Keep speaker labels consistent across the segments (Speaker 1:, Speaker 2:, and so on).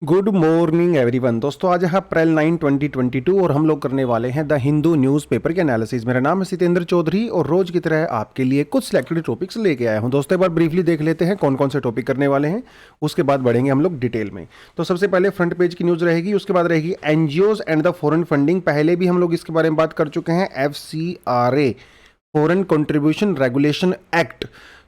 Speaker 1: Good morning everyone. दोस्तों आज है अप्रैल 9 2022 और हम लोग करने वाले हैं द हिंदू न्यूज़पेपर के एनालिसिस। मेरा नाम है सितेंद्र चौधरी और रोज की तरह आपके लिए कुछ सिलेक्टेड टॉपिक्स लेके आया हूं। दोस्तों एक बार ब्रीफली देख लेते हैं कौन कौन से टॉपिक करने वाले हैं, उसके बाद बढ़ेंगे हम लोग डिटेल में। तो सबसे पहले फ्रंट पेज की न्यूज़ रहेगी, उसके बाद रहेगी NGOs and the foreign funding. पहले भी हम लोग इसके बारे में बात कर चुके हैं, FCRA foreign contribution regulation act.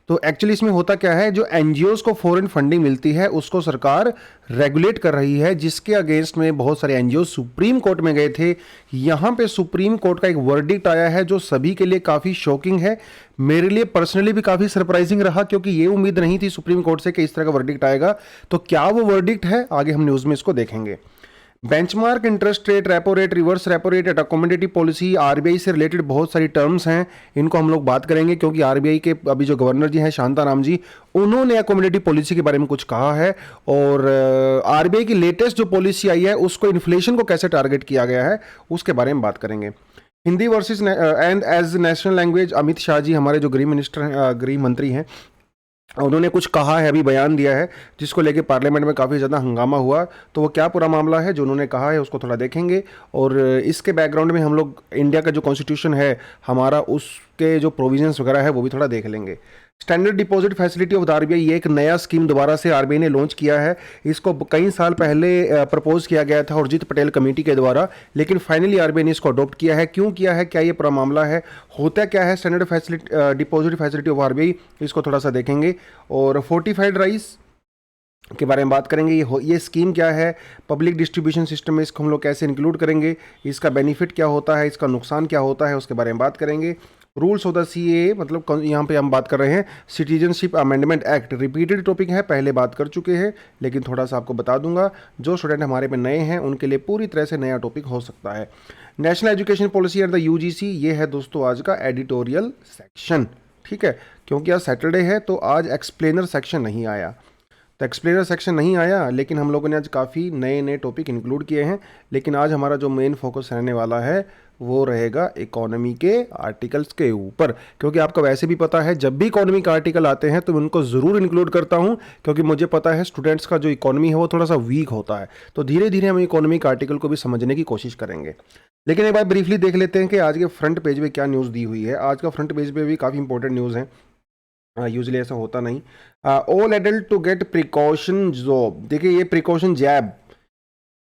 Speaker 1: तो एक्चुअली इसमें होता क्या है, जो एनजीओज को फॉरेन फंडिंग मिलती है उसको सरकार रेगुलेट कर रही है, जिसके अगेंस्ट में बहुत सारे एनजीओ सुप्रीम कोर्ट में गए थे। यहाँ पे सुप्रीम कोर्ट का एक वर्डिक्ट आया है जो सभी के लिए काफ़ी शॉकिंग है। मेरे लिए पर्सनली भी काफ़ी सरप्राइजिंग रहा, क्योंकि ये उम्मीद नहीं थी सुप्रीम कोर्ट से कि इस तरह का वर्डिक्ट आएगा। तो क्या वो वर्डिक्ट है, आगे हम न्यूज़ में इसको देखेंगे। Benchmark interest rate, repo rate, reverse repo rate, accommodative policy, RBI से रिलेटेड बहुत सारी टर्म्स हैं, इनको हम लोग बात करेंगे, क्योंकि आरबीआई के अभी जो गवर्नर जी हैं शांताराम जी, उन्होंने अकोमोडेटिव पॉलिसी के बारे में कुछ कहा है। और आरबीआई की लेटेस्ट जो पॉलिसी आई है उसको इन्फ्लेशन को कैसे टारगेट किया गया है उसके बारे में बात करेंगे। Hindi versus and as national language, Amit Shah ji हमारे जो गृह मिनिस्टर हैं, गृह मंत्री हैं, उन्होंने कुछ कहा है, अभी बयान दिया है, जिसको लेके पार्लियामेंट में काफ़ी ज़्यादा हंगामा हुआ। तो वो क्या पूरा मामला है जो उन्होंने कहा है उसको थोड़ा देखेंगे। और इसके बैकग्राउंड में हम लोग इंडिया का जो कॉन्स्टिट्यूशन है हमारा, उसके जो प्रोविजंस वगैरह है वो भी थोड़ा देख लेंगे। Standard deposit facility of the RBI, ये एक नया स्कीम दोबारा से आरबीआई ने लॉन्च किया है। इसको कई साल पहले प्रपोज किया गया था उर्जित पटेल कमेटी के द्वारा, लेकिन फाइनली आरबीआई ने इसको अडॉप्ट किया है। क्यों किया है, क्या ये पूरा मामला है, होता क्या है standard facility deposit facility of RBI, इसको थोड़ा सा देखेंगे। और फोर्टिफाइड राइस के बारे में बात करेंगे, ये स्कीम क्या है, पब्लिक डिस्ट्रीब्यूशन सिस्टम में इसको हम लोग कैसे इंक्लूड करेंगे, इसका बेनिफिट क्या होता है, इसका नुकसान क्या होता है, उसके बारे में बात करेंगे। रूल्स ऑफ द सीएए, मतलब यहाँ पे हम बात कर रहे हैं citizenship amendment act, repeated topic है, पहले बात कर चुके हैं, लेकिन थोड़ा सा आपको बता दूंगा, जो स्टूडेंट हमारे में नए हैं उनके लिए पूरी तरह से नया टॉपिक हो सकता है। National education policy and the UGC, ये है दोस्तों आज का एडिटोरियल सेक्शन। ठीक है, क्योंकि आज सैटरडे है तो आज एक्सप्लेनर सेक्शन नहीं आया, तो एक्सप्लेनर सेक्शन नहीं आया, लेकिन हम लोगों ने आज काफ़ी नए नए टॉपिक इंक्लूड किए हैं। लेकिन आज हमारा जो मेन फोकस रहने वाला है वो रहेगा इकोनॉमी के आर्टिकल्स के ऊपर, क्योंकि आपको वैसे भी पता है जब भी इकोनॉमी के आर्टिकल आते हैं तो मैं उनको ज़रूर इंक्लूड करता हूं, क्योंकि मुझे पता है स्टूडेंट्स का जो इकोनॉमी है वो थोड़ा सा वीक होता है। तो धीरे धीरे हम इकोनॉमी के आर्टिकल को भी समझने की कोशिश करेंगे। लेकिन एक बार ब्रीफली देख लेते हैं कि आज के फ्रंट पेज पे क्या न्यूज़ दी हुई है। आज का फ्रंट पेज पे भी काफ़ी इंपॉर्टेंट न्यूज़ है, यूजली ऐसा होता नहीं। All adult to get precaution job, देखिए ये प्रिकॉशन जैब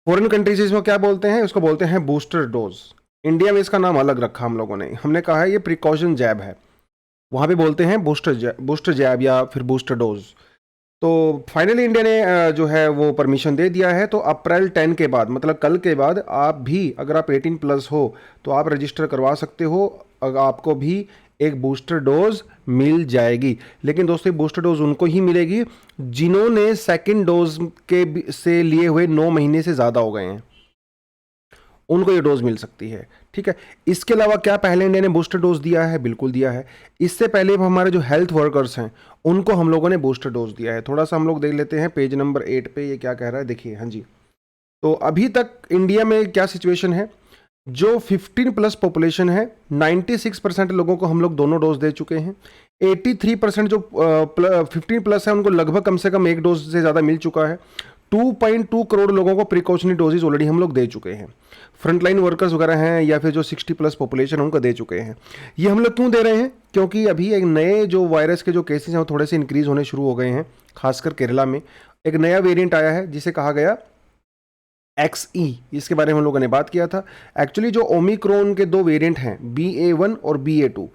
Speaker 1: फॉरेन कंट्रीज इसमें क्या बोलते हैं, उसको बोलते हैं बूस्टर डोज। इंडिया में इसका नाम अलग रखा हम लोगों ने, हमने कहा है ये प्रिकॉशन जैब है, वहाँ पे बोलते हैं बूस्टर जैब या फिर बूस्टर डोज। तो फाइनली इंडिया ने जो है वो परमिशन दे दिया है। तो अप्रैल 10 के बाद, मतलब कल के बाद, आप भी अगर आप 18+ हो तो आप रजिस्टर करवा सकते हो, अगर आपको भी एक बूस्टर डोज मिल जाएगी। लेकिन दोस्तों बूस्टर डोज उनको ही मिलेगी जिन्होंने सेकंड डोज के से लिए हुए 9 महीने से ज़्यादा हो गए हैं, उनको ये डोज मिल सकती है। ठीक है, इसके अलावा क्या पहले इंडिया ने बूस्टर डोज दिया है? बिल्कुल दिया है। इससे पहले हमारे जो हेल्थ वर्कर्स हैं उनको हम लोगों ने बूस्टर डोज दिया है। थोड़ा सा हम लोग देख लेते हैं पेज नंबर 8 पे ये क्या कह रहा है, देखिए। हाँ जी, तो अभी तक इंडिया में क्या सिचुएशन है, जो 15+ पॉपुलेशन है 96% लोगों को हम लोग दोनों डोज दे चुके हैं। 83% जो 15+ है उनको लगभग कम से कम एक डोज से ज़्यादा मिल चुका है। 2.2 करोड़ लोगों को प्रिकॉशनरी डोजेज ऑलरेडी हम लोग दे चुके हैं। फ्रंटलाइन वर्कर्स वगैरह हैं या फिर जो 60+ पॉपुलेशन है उनको दे चुके हैं। ये हम लोग क्यों दे रहे हैं, क्योंकि अभी एक नए जो वायरस के जो केसेस हैं वो थोड़े से इंक्रीज होने शुरू हो गए हैं, खासकर केरला में। एक नया वेरिएंट आया है जिसे कहा गया XE, इसके बारे में हम लोगों ने बात किया था। एक्चुअली जो ओमिक्रॉन के 2 वेरिएंट हैं, BA1 और BA2,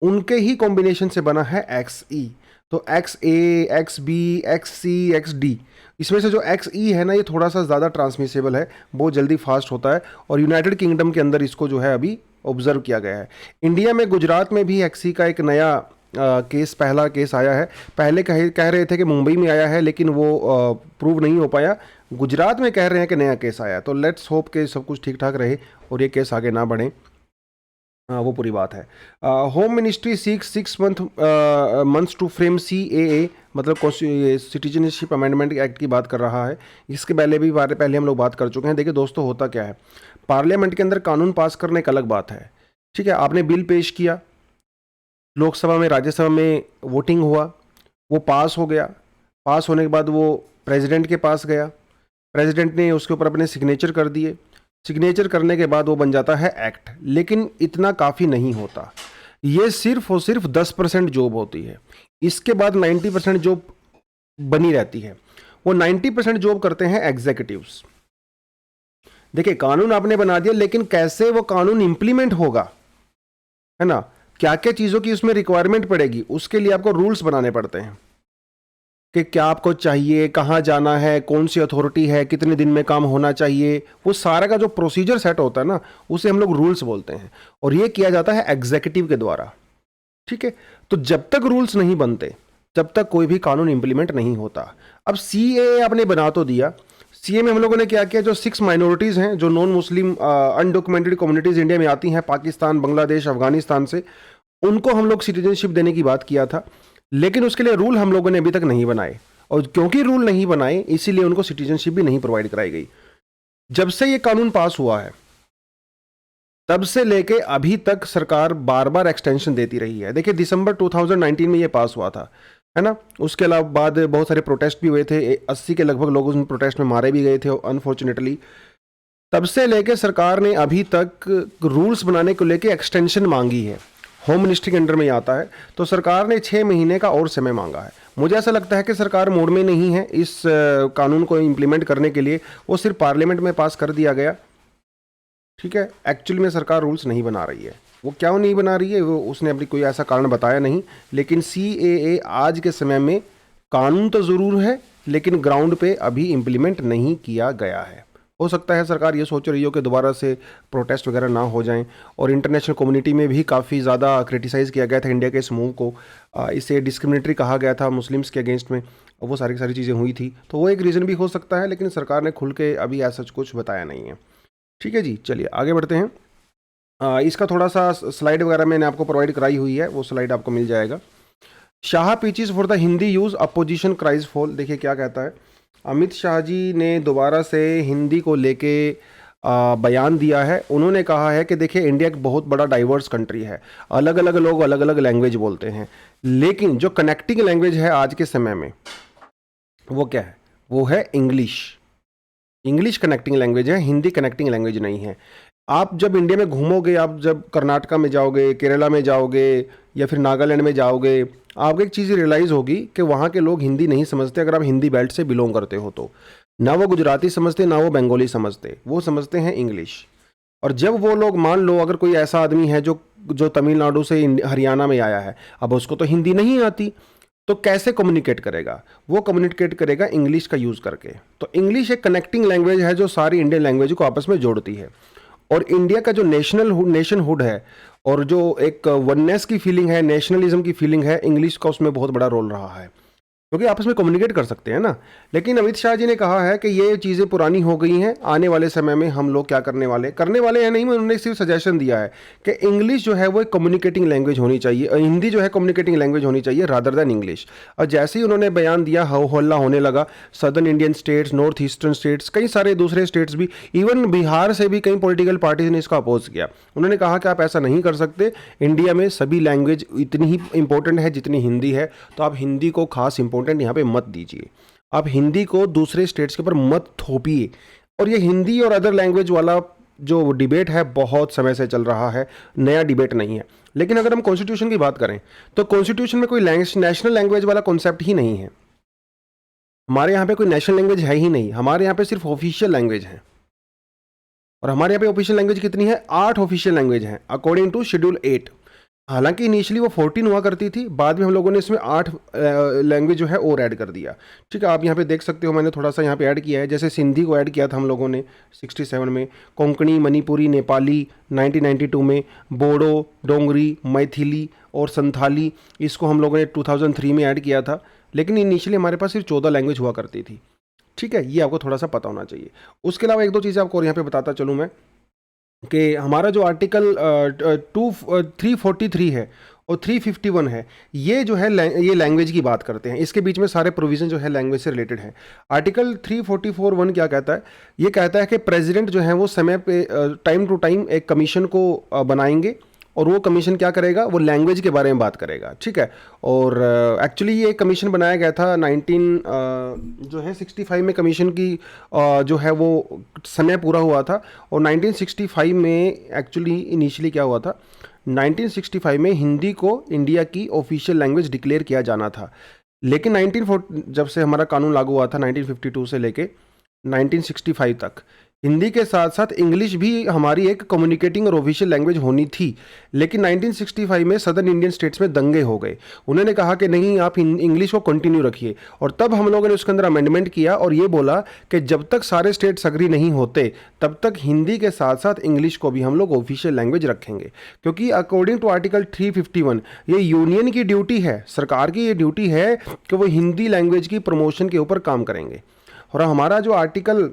Speaker 1: उनके ही कॉम्बिनेशन से बना है XE। तो XA, XB, XC, XD, इसमें से जो XE है ना, ये थोड़ा सा ज़्यादा ट्रांसमिसेबल है, बहुत जल्दी फास्ट होता है, और यूनाइटेड किंगडम के अंदर इसको जो है अभी ऑब्जर्व किया गया है। इंडिया में गुजरात में भी XE का एक नया केस, पहला केस आया है। पहले कह रहे थे कि मुंबई में आया है, लेकिन वो प्रूव नहीं हो पाया। गुजरात में कह रहे हैं कि नया केस आया, तो लेट्स होप कि सब कुछ ठीक ठाक रहे और ये केस आगे ना बढ़े। वो पूरी बात है। Home ministry seeks 6 months to frame CAA, मतलब सिटीजनशिप अमेंडमेंट एक्ट की बात कर रहा है। इसके पहले हम लोग बात कर चुके हैं। देखिए दोस्तों, होता क्या है, पार्लियामेंट के अंदर कानून पास करने एक अलग बात है। ठीक है, आपने बिल पेश किया, लोकसभा में, राज्यसभा में वोटिंग हुआ, वो पास हो गया, पास होने के बाद वो प्रेसिडेंट के पास गया, प्रेसिडेंट ने उसके ऊपर अपने सिग्नेचर कर दिए। सिग्नेचर करने के बाद वो बन जाता है एक्ट। लेकिन इतना काफ़ी नहीं होता, ये सिर्फ और सिर्फ 10% जॉब होती है। इसके बाद 90% जॉब बनी रहती है। वो 90% जॉब करते हैं एग्जीक्यूटिव्स। देखिए, कानून आपने बना दिया, लेकिन कैसे वो कानून इंप्लीमेंट होगा, है ना, क्या क्या चीज़ों की उसमें रिक्वायरमेंट पड़ेगी, उसके लिए आपको रूल्स बनाने पड़ते हैं कि क्या आपको चाहिए, कहाँ जाना है, कौन सी अथॉरिटी है, कितने दिन में काम होना चाहिए। वो सारा का जो प्रोसीजर सेट होता है ना, उसे हम लोग रूल्स बोलते हैं। और ये किया जाता है एग्जीक्यूटिव के द्वारा। ठीक है, तो जब तक रूल्स नहीं बनते, जब तक कोई भी कानून इंप्लीमेंट नहीं होता। अब सीएए आपने बना तो दिया। सीए में हम लोगों ने क्या किया, जो 6 माइनॉरिटीज़ हैं, जो non Muslim undocumented communities India में आती हैं, पाकिस्तान, बांग्लादेश, अफगानिस्तान से, उनको हम लोग सिटीजनशिप देने की बात किया था। लेकिन उसके लिए रूल हम लोगों ने अभी तक नहीं बनाए, और क्योंकि रूल नहीं बनाए इसीलिए उनको सिटीजनशिप भी नहीं प्रोवाइड कराई गई। जब से ये कानून पास हुआ है, तब से लेके अभी तक सरकार बार बार एक्सटेंशन देती रही है। देखिए, दिसंबर 2019 में ये पास हुआ था, है ना। उसके अलावा बाद बहुत सारे प्रोटेस्ट भी हुए थे, 80 के लगभग लोग उस प्रोटेस्ट में मारे भी गए थे अनफॉर्चुनेटली। तब से लेके सरकार ने अभी तक रूल्स बनाने को लेके एक्सटेंशन मांगी है। होम मिनिस्ट्री के अंडर में आता है, तो सरकार ने 6 महीने का और समय मांगा है। मुझे ऐसा लगता है कि सरकार मोड में नहीं है इस कानून को इम्प्लीमेंट करने के लिए। वो सिर्फ पार्लियामेंट में पास कर दिया गया, ठीक है। एक्चुअली में सरकार रूल्स नहीं बना रही है। वो क्यों नहीं बना रही है, वो उसने अभी कोई ऐसा कारण बताया नहीं। लेकिन सीएए आज के समय में कानून तो ज़रूर है, लेकिन ग्राउंड पे अभी इम्प्लीमेंट नहीं किया गया है। हो सकता है सरकार ये सोच रही हो कि दोबारा से प्रोटेस्ट वगैरह ना हो जाएं। और इंटरनेशनल कम्युनिटी में भी काफ़ी ज़्यादा क्रिटिसाइज़ किया गया था इंडिया के इस मूव को। इसे डिस्क्रिमिनेटरी कहा गया था मुस्लिम्स के अगेंस्ट में, वो सारी की सारी चीज़ें हुई थी। तो वो एक रीज़न भी हो सकता है, लेकिन सरकार ने खुल के अभी ऐसा कुछ बताया नहीं है। ठीक है जी, चलिए आगे बढ़ते हैं। इसका थोड़ा सा स्लाइड वगैरह मैंने आपको प्रोवाइड कराई हुई है, वो स्लाइड आपको मिल जाएगा। Shah pitches for the Hindi use, opposition cries foul. देखिए क्या कहता है, अमित शाह जी ने दोबारा से हिंदी को लेके बयान दिया है। उन्होंने कहा है कि देखिए, इंडिया एक बहुत बड़ा डाइवर्स कंट्री है, अलग अलग लोग अलग अलग लैंग्वेज बोलते हैं, लेकिन जो कनेक्टिंग लैंग्वेज है आज के समय में वो क्या है, वो है इंग्लिश। इंग्लिश कनेक्टिंग लैंग्वेज है, हिंदी कनेक्टिंग लैंग्वेज नहीं है। आप जब इंडिया में घूमोगे, आप जब कर्नाटका में जाओगे, केरला में जाओगे या फिर नागालैंड में जाओगे, आपको एक चीज़ रियलाइज़ होगी कि वहाँ के लोग हिंदी नहीं समझते। अगर आप हिंदी बेल्ट से बिलोंग करते हो तो ना वो गुजराती समझते, ना वो बंगाली समझते, वो समझते हैं इंग्लिश। और जब वो लोग, मान लो अगर कोई ऐसा आदमी है जो जो तमिलनाडु से हरियाणा में आया है, अब उसको तो हिंदी नहीं आती, तो कैसे कम्युनिकेट करेगा? वो कम्युनिकेट करेगा इंग्लिश का यूज़ करके। तो इंग्लिश एक कनेक्टिंग लैंग्वेज है जो सारी इंडियन लैंग्वेज को आपस में जोड़ती है। और इंडिया का जो नेशनहुड है और जो एक वननेस की फीलिंग है, नेशनलिज्म की फीलिंग है, इंग्लिश का उसमें बहुत बड़ा रोल रहा है, क्योंकि आपस में कम्युनिकेट कर सकते हैं ना। लेकिन अमित शाह जी ने कहा है कि ये चीज़ें पुरानी हो गई हैं, आने वाले समय में हम लोग क्या करने वाले हैं नहीं, उन्होंने सिर्फ सजेशन दिया है कि इंग्लिश जो है वो एक कम्युनिकेटिंग लैंग्वेज होनी चाहिए, हिंदी जो है कम्युनिकेटिंग लैंग्वेज होनी चाहिए रादर देन इंग्लिश। और जैसे ही उन्होंने बयान दिया, हो हल्ला होने लगा। Southern Indian states, north eastern states, कई सारे दूसरे स्टेट्स भी, इवन बिहार से भी कई पॉलिटिकल पार्टीज ने इसको अपोज किया। उन्होंने कहा कि आप ऐसा नहीं कर सकते, इंडिया में सभी लैंग्वेज इतनी ही इंपॉर्टेंट है जितनी हिंदी है, तो आप हिंदी को खास इंपॉर्टेंट यहाँ पे मत दीजिए, आप हिंदी को दूसरे स्टेट्स के ऊपर मत थोपिए। और ये हिंदी और अदर लैंग्वेज वाला जो डिबेट है बहुत समय से चल रहा है, नया डिबेट नहीं है। लेकिन अगर हम कॉन्स्टिट्यूशन की बात करें तो कॉन्स्टिट्यूशन में कोई नेशनल लैंग्वेज वाला कॉन्सेप्ट ही नहीं है। हमारे यहाँ पे कोई नेशनल लैंग्वेज है ही नहीं, हमारे यहाँ पे सिर्फ ऑफिशियल लैंग्वेज है। और हमारे यहाँ पे ऑफिशियल लैंग्वेज कितनी है? 8 ऑफिशियल लैंग्वेज हैं अकॉर्डिंग टू शेड्यूल 8। हालांकि इनिशियली वो 14 हुआ करती थी, बाद में हम लोगों ने इसमें 8 लैंग्वेज जो है और ऐड कर दिया। ठीक है, आप यहाँ पे देख सकते हो, मैंने थोड़ा सा यहाँ पे ऐड किया है। जैसे सिंधी को ऐड किया था हम लोगों ने 67 में, कोंकणी, मणिपुरी, नेपाली 1992 में, बोडो, डोंगरी, मैथिली और संथाली इसको हम लोगों ने 2003 में ऐड किया था। लेकिन इनिशियली हमारे पास सिर्फ 14 लैंग्वेज हुआ करती थी। ठीक है, ये आपको थोड़ा सा पता होना चाहिए। उसके अलावा एक दो चीज़ें आपको और यहाँ पे बताता चलूँ मैं कि हमारा जो आर्टिकल 343 है और 351 है, ये जो है ये लैंग्वेज की बात करते हैं। इसके बीच में सारे प्रोविज़न जो है लैंग्वेज से रिलेटेड हैं। आर्टिकल 344(1) क्या कहता है? ये कहता है कि प्रेसिडेंट जो है वो समय पे टाइम टू टाइम एक कमीशन को बनाएंगे और वो कमीशन क्या करेगा, वो लैंग्वेज के बारे में बात करेगा, ठीक है। और एक्चुअली ये कमीशन बनाया गया था 1965 में कमीशन की जो है वो समय पूरा हुआ था। और 1965 में एक्चुअली इनिशियली क्या हुआ था, 1965 में हिंदी को इंडिया की ऑफिशियल लैंग्वेज डिक्लेयर किया जाना था। लेकिन 1940 जब से हमारा कानून लागू हुआ था 1952 से लेके 1965 तक, हिंदी के साथ साथ इंग्लिश भी हमारी एक कम्युनिकेटिंग और ऑफिशियल लैंग्वेज होनी थी। लेकिन 1965 में सदर्न इंडियन स्टेट्स में दंगे हो गए। उन्होंने कहा कि नहीं, आप इंग्लिश को कंटिन्यू रखिए। और तब हम लोगों ने उसके अंदर अमेंडमेंट किया और ये बोला कि जब तक सारे स्टेट्स अग्री नहीं होते तब तक हिंदी के साथ साथ इंग्लिश को भी हम लोग ऑफिशियल लैंग्वेज रखेंगे। क्योंकि अकॉर्डिंग टू आर्टिकल 351 ये यूनियन की ड्यूटी है, सरकार की ये ड्यूटी है कि वो हिंदी लैंग्वेज की प्रमोशन के ऊपर काम करेंगे। और हमारा जो आर्टिकल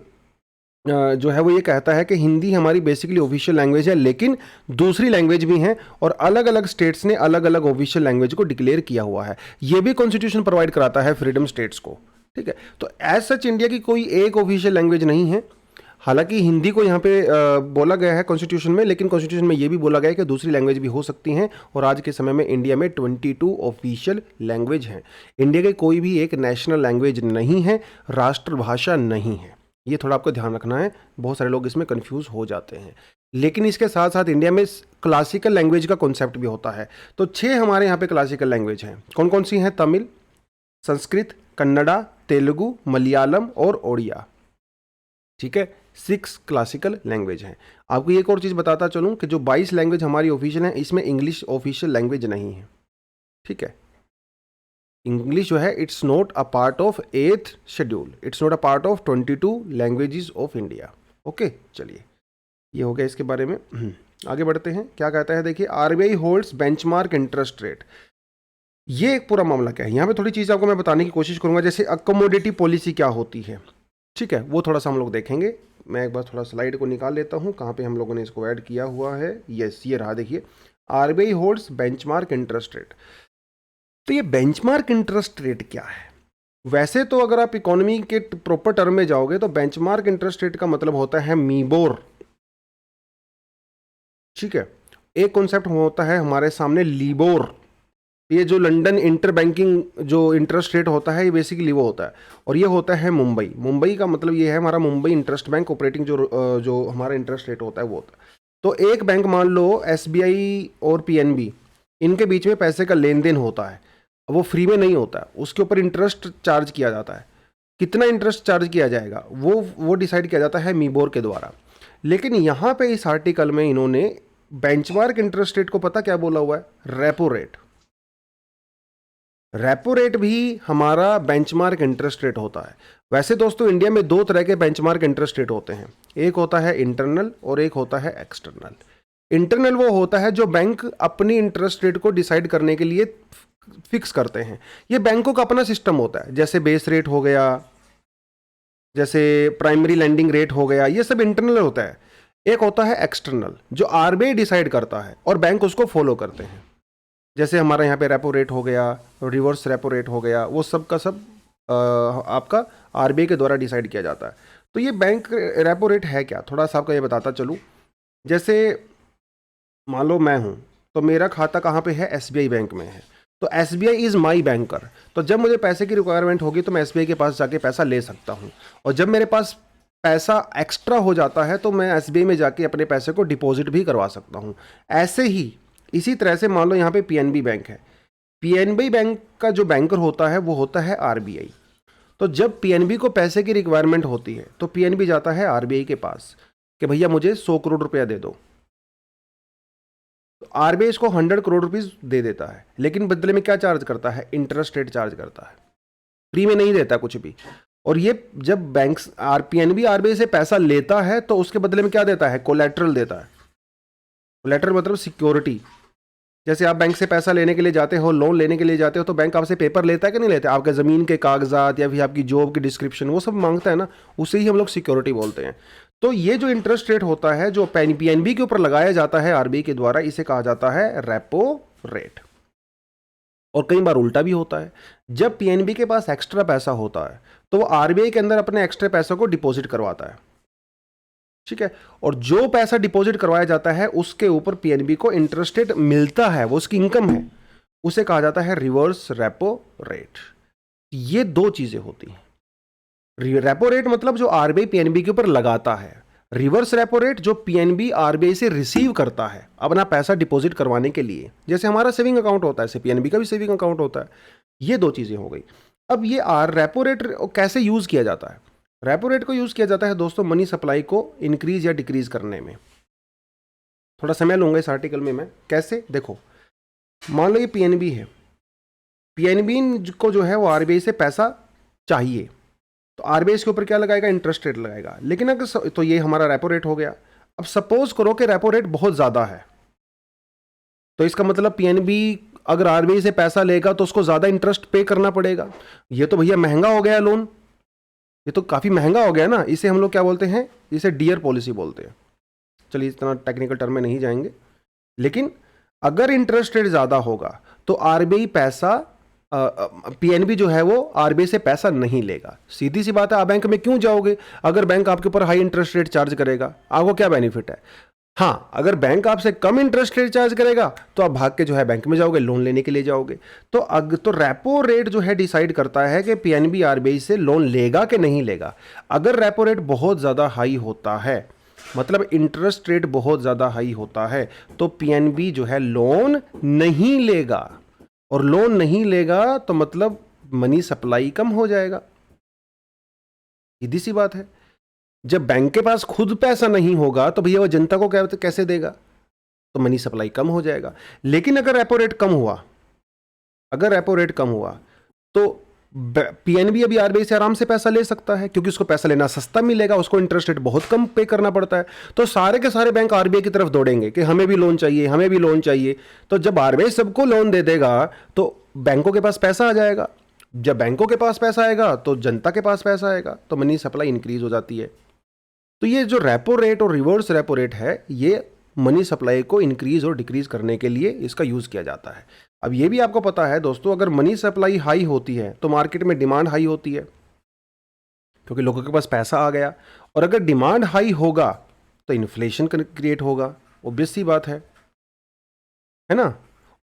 Speaker 1: जो है वो ये कहता है कि हिंदी हमारी बेसिकली ऑफिशियल लैंग्वेज है, लेकिन दूसरी लैंग्वेज भी हैं और अलग अलग स्टेट्स ने अलग अलग ऑफिशियल लैंग्वेज को डिक्लेयर किया हुआ है। ये भी कॉन्स्टिट्यूशन प्रोवाइड कराता है फ्रीडम स्टेट्स को, ठीक है। तो एज सच इंडिया की कोई एक ऑफिशियल लैंग्वेज नहीं है। हालांकि हिंदी को यहाँ पे बोला गया है कॉन्स्टिट्यूशन में, लेकिन कॉन्स्टिट्यूशन में ये भी बोला गया है कि दूसरी लैंग्वेज भी हो सकती हैं। और आज के समय में इंडिया में 22 ऑफिशियल लैंग्वेज हैं। इंडिया के कोई भी एक नेशनल लैंग्वेज नहीं है, राष्ट्रभाषा नहीं है। ये थोड़ा आपको ध्यान रखना है, बहुत सारे लोग इसमें कंफ्यूज हो जाते हैं। लेकिन इसके साथ साथ इंडिया में क्लासिकल लैंग्वेज का कॉन्सेप्ट भी होता है। तो 6 हमारे यहाँ पे क्लासिकल लैंग्वेज हैं। कौन कौन सी हैं? तमिल, संस्कृत, कन्नड़ा, तेलुगु, मलयालम और ओडिया, ठीक है। 6 क्लासिकल लैंग्वेज हैं। आपको एक और चीज़ बताता चलूँ कि जो 22 लैंग्वेज हमारी ऑफिशियल हैं, इसमें इंग्लिश ऑफिशियल लैंग्वेज नहीं है, ठीक है। इंग्लिश जो है it's not a part of 8th schedule, it's not a part of 22 languages of India. Okay, चलिए ये हो गया इसके बारे में। आगे बढ़ते हैं। क्या कहता है, देखिए, RBI holds benchmark interest rate. ये एक पूरा मामला क्या है, यहाँ पे थोड़ी चीज़ आपको मैं बताने की कोशिश करूंगा। जैसे अकोमोडेटिव पॉलिसी क्या होती है, ठीक है, वो थोड़ा सा हम लोग देखेंगे। मैं एक बार थोड़ा स्लाइड को निकाल लेता हूँ, कहाँ पे हम लोगों ने इसको ऐड किया हुआ है। यस, ये रहा, देखिए, RBI holds benchmark interest rate. तो ये बेंचमार्क इंटरेस्ट रेट क्या है? वैसे तो अगर आप इकोनॉमी के प्रॉपर टर्म में जाओगे तो बेंचमार्क इंटरेस्ट रेट का मतलब होता है मीबोर, ठीक है। एक कॉन्सेप्ट होता है हमारे सामने लीबोर। ये जो लंदन इंटर बैंकिंग जो इंटरेस्ट रेट होता है, ये बेसिकली वो होता है। और ये होता है मुंबई। मुंबई का मतलब ये है हमारा मुंबई इंटरेस्ट बैंक ऑपरेटिंग जो हमारा इंटरेस्ट रेट होता है वो होता है। तो एक बैंक मान लो एसबीआई और पीएनबी, इनके बीच में पैसे का लेन देन होता है। वो फ्री में नहीं होता, उसके ऊपर इंटरेस्ट चार्ज किया जाता है। कितना इंटरेस्ट चार्ज किया जाएगा वो डिसाइड किया जाता है मीबोर के द्वारा। लेकिन यहाँ पे इस आर्टिकल में इन्होंने बेंचमार्क इंटरेस्ट रेट को पता क्या बोला हुआ है? Repo rate. रेपो रेट भी हमारा बेंचमार्क इंटरेस्ट रेट होता है। वैसे दोस्तों इंडिया में 2 तरह के बेंचमार्क इंटरेस्ट रेट होते हैं, एक होता है इंटरनल और एक होता है एक्सटर्नल। इंटरनल वो होता है जो बैंक अपनी इंटरेस्ट रेट को डिसाइड करने के लिए फिक्स करते हैं। ये बैंकों का अपना सिस्टम होता है, जैसे बेस रेट हो गया, जैसे प्राइमरी लैंडिंग रेट हो गया, ये सब इंटरनल होता है। एक होता है एक्सटर्नल जो आरबीआई डिसाइड करता है और बैंक उसको फॉलो करते हैं। जैसे हमारा यहाँ पे रेपो रेट हो गया, रिवर्स रेपो रेट हो गया, वो सब का सब आपका आरबीआई के द्वारा डिसाइड किया जाता है। तो ये बैंक रेपो रेट है क्या, थोड़ा सा आपको ये बताता चलूँ। जैसे मान लो मैं हूँ, तो मेरा खाता कहाँ पे है? एसबीआई बैंक में है। तो एसबीआई इज़ माई बैंकर। तो जब मुझे पैसे की रिक्वायरमेंट होगी तो मैं एसबीआई के पास जाके पैसा ले सकता हूँ। और जब मेरे पास पैसा एक्स्ट्रा हो जाता है तो मैं एसबीआई में जाके अपने पैसे को डिपॉजिट भी करवा सकता हूँ। ऐसे ही इसी तरह से मान लो यहाँ पे पीएनबी बैंक है। पीएनबी बैंक का जो बैंकर होता है वो होता है आरबीआई। तो जब पीएनबी को पैसे की रिक्वायरमेंट होती है तो पीएनबी जाता है आरबीआई के पास कि भैया मुझे 100 करोड़ रुपया दे दो। तो आरबीआई इसको 100 करोड़ रुपीस दे देता है, लेकिन बदले में क्या चार्ज करता है? इंटरेस्ट रेट चार्ज करता है। फ्री में नहीं देता कुछ भी। और ये जब बैंक पीएनबी आरबीआई से पैसा लेता है तो उसके बदले में क्या देता है? कोलैटरल देता है। कोलैटरल मतलब सिक्योरिटी। जैसे आप बैंक से पैसा लेने के लिए जाते हो, लोन लेने के लिए जाते हो, तो बैंक आपसे पेपर लेता है कि नहीं लेता? आपके ज़मीन के कागजात या फिर आपकी जॉब की डिस्क्रिप्शन, वो सब मांगता है ना, उसे ही हम लोग सिक्योरिटी बोलते हैं। तो ये जो इंटरेस्ट रेट होता है जो पीएनबी के ऊपर लगाया जाता है आरबीआई के द्वारा, इसे कहा जाता है रेपो रेट। और कई बार उल्टा भी होता है। जब पीएनबी के पास एक्स्ट्रा पैसा होता है तो वो आरबीआई के अंदर अपने एक्स्ट्रा पैसों को डिपॉजिट करवाता है। ठीक है। और जो पैसा डिपॉजिट करवाया जाता है उसके ऊपर पीएनबी को इंटरेस्ट रेट मिलता है, वो उसकी इनकम है, उसे कहा जाता है रिवर्स रेपो रेट। ये दो चीजें होती हैं। रेपो रेट मतलब जो आरबीआई पीएनबी के ऊपर लगाता है, रिवर्स रेपो रेट जो पीएनबी आरबीआई से रिसीव करता है अपना पैसा डिपॉजिट करवाने के लिए, जैसे हमारा सेविंग अकाउंट होता है, ऐसे पीएनबी का भी सेविंग अकाउंट होता है। ये दो चीजें हो गई। अब ये रेपो रेट कैसे यूज किया जाता है? रेपो रेट को यूज किया जाता है दोस्तों मनी सप्लाई को इंक्रीज या डिक्रीज करने में। थोड़ा समय लूंगा इस आर्टिकल में मैं। कैसे? देखो, मान लो ये पीएनबी है, पीएनबी को जो है वो आरबीआई से पैसा चाहिए, तो आरबीआई के ऊपर क्या लगाएगा? इंटरेस्ट रेट लगाएगा। लेकिन अगर तो ये हमारा रेपो रेट हो गया। अब सपोज करो कि रेपो रेट बहुत ज्यादा है, तो इसका मतलब पीएनबी अगर आरबीआई से पैसा लेगा तो उसको ज्यादा इंटरेस्ट पे करना पड़ेगा। ये तो भैया महंगा हो गया लोन, ये तो काफी महंगा हो गया ना। इसे हम लोग क्या बोलते हैं? इसे डियर पॉलिसी बोलते हैं। चलिए इतना टेक्निकल टर्म में नहीं जाएंगे, लेकिन अगर इंटरेस्ट रेट ज्यादा होगा तो आरबीआई पैसा पीएनबी जो है वो आरबीआई से पैसा नहीं लेगा। सीधी सी बात है, आप बैंक में क्यों जाओगे अगर बैंक आपके ऊपर हाई इंटरेस्ट रेट चार्ज करेगा? आपको क्या बेनिफिट है? हाँ, अगर बैंक आपसे कम इंटरेस्ट रेट चार्ज करेगा तो आप भाग के जो है बैंक में जाओगे, लोन लेने के लिए जाओगे। तो रेपो रेट जो है डिसाइड करता है कि पीएनबी आरबीआई से लोन लेगा कि नहीं लेगा। अगर रेपो रेट बहुत ज़्यादा हाई होता है, मतलब इंटरेस्ट रेट बहुत ज़्यादा हाई होता है, तो पीएनबी जो है लोन नहीं लेगा। और लोन नहीं लेगा तो मतलब मनी सप्लाई कम हो जाएगा। सीधी सी बात है। जब बैंक के पास खुद पैसा नहीं होगा तो भैया वो जनता को कैसे देगा? तो मनी सप्लाई कम हो जाएगा। लेकिन अगर रेपो रेट कम हुआ, अगर रेपो रेट कम हुआ तो पीएनबी अभी आरबीआई से आराम से पैसा ले सकता है, क्योंकि उसको पैसा लेना सस्ता मिलेगा, उसको इंटरेस्ट रेट बहुत कम पे करना पड़ता है। तो सारे के सारे बैंक आरबीआई की तरफ दौड़ेंगे कि हमें भी लोन चाहिए, हमें भी लोन चाहिए। तो जब आरबीआई सबको लोन दे देगा तो बैंकों के पास पैसा आ जाएगा। जब बैंकों के पास पैसा आएगा तो जनता के पास पैसा आएगा, तो मनी सप्लाई इंक्रीज हो जाती है। तो ये जो रेपो रेट और रिवर्स रेपो रेट है, ये मनी सप्लाई को इंक्रीज और डिक्रीज करने के लिए इसका यूज किया जाता है। अब ये भी आपको पता है दोस्तों, अगर मनी सप्लाई हाई होती है तो मार्केट में डिमांड हाई होती है, क्योंकि लोगों के पास पैसा आ गया। और अगर डिमांड हाई होगा तो इन्फ्लेशन क्रिएट होगा, ऑब्वियस सी बात है ना।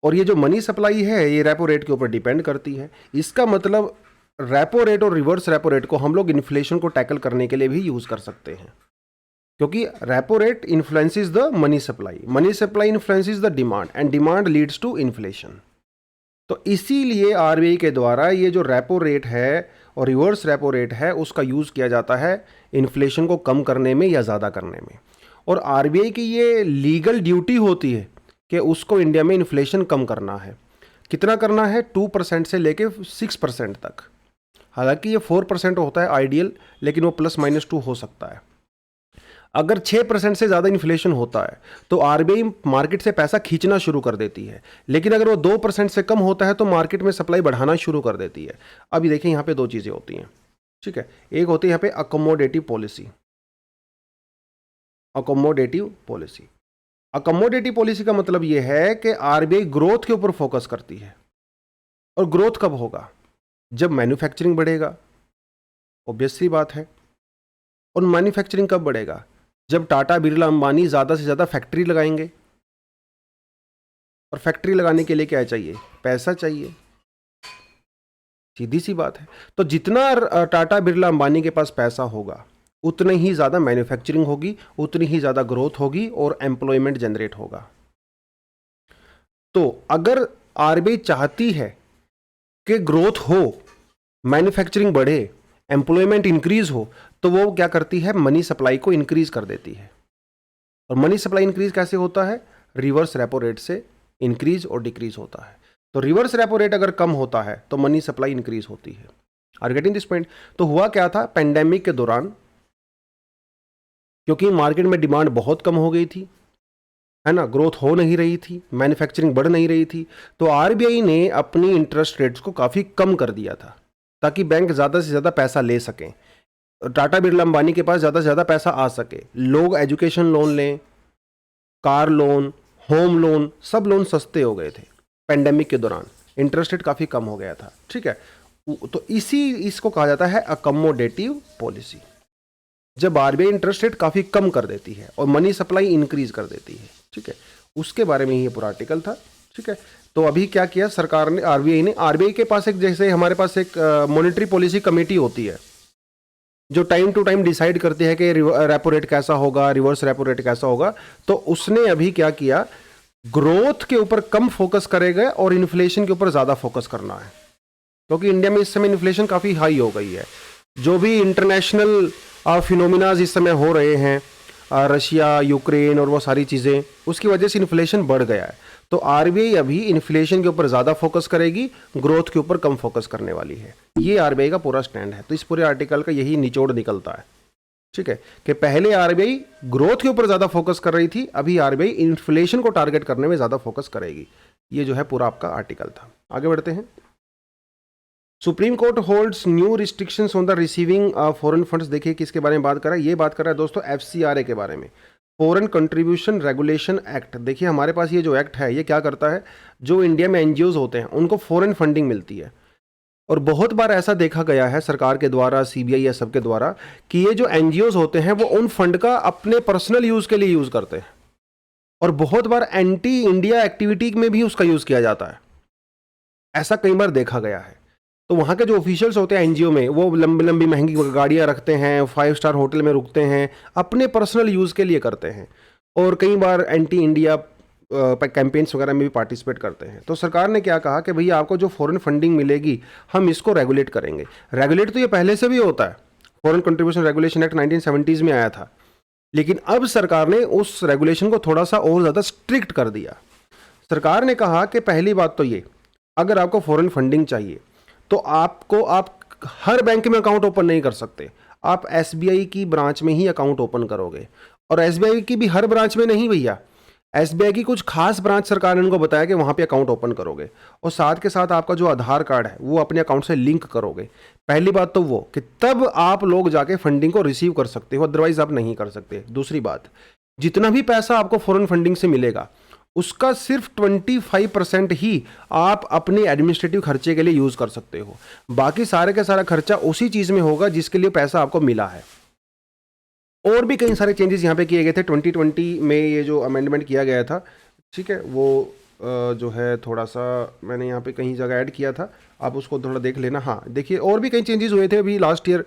Speaker 1: और ये जो मनी सप्लाई है ये रेपो रेट के ऊपर डिपेंड करती है। इसका मतलब रेपो रेट और रिवर्स रेपो रेट को हम लोग इन्फ्लेशन को टैकल करने के लिए भी यूज कर सकते हैं, क्योंकि repo rate influences the money supply influences the demand, and demand leads to inflation. तो इसीलिए आरबीआई के द्वारा ये जो रेपो रेट है और रिवर्स रेपो रेट है उसका यूज किया जाता है इन्फ्लेशन को कम करने में या ज्यादा करने में। और आरबीआई की ये लीगल ड्यूटी होती है कि उसको इंडिया में इन्फ्लेशन कम करना है। कितना करना है? 2% से लेके 6% तक। हालांकि ये 4% होता है आइडियल, लेकिन वो +-2 हो सकता है। अगर 6% से ज़्यादा इन्फ्लेशन होता है तो आरबीआई मार्केट से पैसा खींचना शुरू कर देती है, लेकिन अगर वो 2% से कम होता है तो मार्केट में सप्लाई बढ़ाना शुरू कर देती है। अभी देखिए यहाँ पे दो चीज़ें होती हैं, ठीक है। एक होती है यहाँ पे accommodative policy. Accommodative policy, accommodative policy का मतलब ये है कि आरबीआई ग्रोथ के ऊपर फोकस करती है। और ग्रोथ कब होगा? जब मैन्युफैक्चरिंग बढ़ेगा, ऑब्वियस सी बात है। और मैन्युफैक्चरिंग कब बढ़ेगा? जब टाटा बिरला अंबानी ज़्यादा से ज़्यादा फैक्ट्री लगाएंगे। और फैक्ट्री लगाने के लिए क्या चाहिए? पैसा चाहिए। सीधी सी बात है। तो जितना टाटा बिरला अंबानी के पास पैसा होगा उतनी ही ज़्यादा मैन्युफैक्चरिंग होगी, उतनी ही ज़्यादा ग्रोथ होगी और एम्प्लॉयमेंट जनरेट होगा। तो अगर आरबीआई चाहती है कि ग्रोथ हो, मैन्युफैक्चरिंग बढ़े, एम्प्लॉयमेंट इंक्रीज हो, तो वो क्या करती है? मनी सप्लाई को इंक्रीज कर देती है। और मनी सप्लाई इंक्रीज कैसे होता है? रिवर्स रेपो रेट से इंक्रीज और डिक्रीज होता है। तो रिवर्स रेपो रेट अगर कम होता है तो मनी सप्लाई इंक्रीज होती है। Are getting this point? तो हुआ क्या था पेंडेमिक के दौरान, क्योंकि मार्केट में डिमांड बहुत कम हो गई थी, है ना, ग्रोथ हो नहीं रही थी, मैन्युफैक्चरिंग बढ़ नहीं रही थी, तो आरबीआई ने अपनी इंटरेस्ट रेट्स को काफ़ी कम कर दिया था ताकि बैंक ज़्यादा से ज़्यादा पैसा ले सकें, टाटा बिरला अंबानी के पास ज़्यादा से ज़्यादा पैसा आ सके, लोग एजुकेशन लोन लें, कार लोन, होम लोन, सब लोन सस्ते हो गए थे पेंडेमिक के दौरान, इंटरेस्ट रेट काफ़ी कम हो गया था, ठीक है। तो इसको कहा जाता है अकोमोडेटिव पॉलिसी। जब आरबीआई इंटरेस्ट रेट काफ़ी कम कर देती है और मनी सप्लाई इंक्रीज कर देती है। ठीक है, उसके बारे में ही ये पूरा आर्टिकल था। ठीक है, तो अभी क्या किया सरकार ने, आरबीआई के पास एक, जैसे हमारे पास एक मॉनेटरी पॉलिसी कमेटी होती है जो टाइम टू टाइम डिसाइड करती है कि रेपो रेट कैसा होगा, रिवर्स रेपो रेट कैसा होगा। तो उसने अभी क्या किया, ग्रोथ के ऊपर कम फोकस करेगा और इन्फ्लेशन के ऊपर ज़्यादा फोकस करना है, क्योंकि इंडिया में इस समय इन्फ्लेशन काफ़ी हाई हो गई है। जो भी इंटरनेशनल फिनोमिनाज इस समय हो रहे हैं, रशिया, यूक्रेन और वो सारी चीज़ें, उसकी वजह से इन्फ्लेशन बढ़ गया है। तो आरबीआई अभी इन्फ्लेशन के ऊपर ज़्यादा फोकस करेगी, ग्रोथ के ऊपर कम फोकस करने वाली है। ये आरबीआई का पूरा स्टैंड है। तो इस पूरे आर्टिकल का यही निचोड़ निकलता है। ठीक है, कि पहले आरबीआई ग्रोथ के ऊपर ज़्यादा फोकस कर रही थी, अभी आरबीआई इन्फ्लेशन को टारगेट करने में ज़्यादा फोकस करेगी। ये जो है पूरा आपका आर्टिकल था। आगे बढ़ते हैं। Supreme court holds new restrictions on the receiving foreign funds. देखिए किसके बारे में बात कर रहा है, ये बात कर रहा है दोस्तों एफसीआरए के बारे में, फॉरेन कंट्रीब्यूशन रेगुलेशन एक्ट। देखिए हमारे पास ये जो एक्ट है ये क्या करता है, जो इंडिया में एनजीओज होते हैं उनको फॉरेन फंडिंग मिलती है। और बहुत बार ऐसा देखा गया है सरकार के द्वारा, सीबीआई या सबके द्वारा, कि ये जो एनजीओज होते हैं वो उन फंड का अपने पर्सनल यूज के लिए यूज करते हैं, और बहुत बार एंटी इंडिया एक्टिविटी में भी उसका यूज किया जाता है। ऐसा कई बार देखा गया है। तो वहाँ के जो ऑफिशियल्स होते हैं एनजीओ में, वो लंबी लंबी महंगी गाड़ियाँ रखते हैं, 5 स्टार होटल में रुकते हैं, अपने पर्सनल यूज़ के लिए करते हैं, और कई बार एंटी इंडिया कैंपेन्स वगैरह में भी पार्टिसिपेट करते हैं। तो सरकार ने क्या कहा कि भैया आपको जो फॉरेन फंडिंग मिलेगी हम इसको रेगुलेट करेंगे। रेगुलेट तो ये पहले से भी होता है, foreign contribution regulation act 1970s में आया था, लेकिन अब सरकार ने उस रेगुलेशन को थोड़ा सा और ज़्यादा स्ट्रिक्ट कर दिया। सरकार ने कहा कि पहली बात तो ये, अगर आपको फॉरेन फंडिंग चाहिए तो आप हर बैंक में अकाउंट ओपन नहीं कर सकते, आप एसबीआई की ब्रांच में ही अकाउंट ओपन करोगे। और एसबीआई की भी हर ब्रांच में नहीं भैया, एसबीआई की कुछ खास ब्रांच सरकार ने उनको बताया कि वहाँ पे अकाउंट ओपन करोगे, और साथ के साथ आपका जो आधार कार्ड है वो अपने अकाउंट से लिंक करोगे। पहली बात तो वो कि तब आप लोग जाके फंडिंग को रिसीव कर सकते हो, अदरवाइज आप नहीं कर सकते। दूसरी बात, जितना भी पैसा आपको फॉरेन फंडिंग से मिलेगा उसका सिर्फ 25% ही आप अपने एडमिनिस्ट्रेटिव खर्चे के लिए यूज कर सकते हो, बाकी सारे का सारा खर्चा उसी चीज में होगा जिसके लिए पैसा आपको मिला है। और भी कई सारे चेंजेस यहाँ पे किए गए थे 2020 में, ये जो अमेंडमेंट किया गया था, ठीक है, वो जो है थोड़ा सा मैंने यहाँ पे कहीं जगह ऐड किया था, आप उसको थोड़ा देख लेना। हाँ देखिए, और भी कई चेंजेस हुए थे अभी लास्ट ईयर,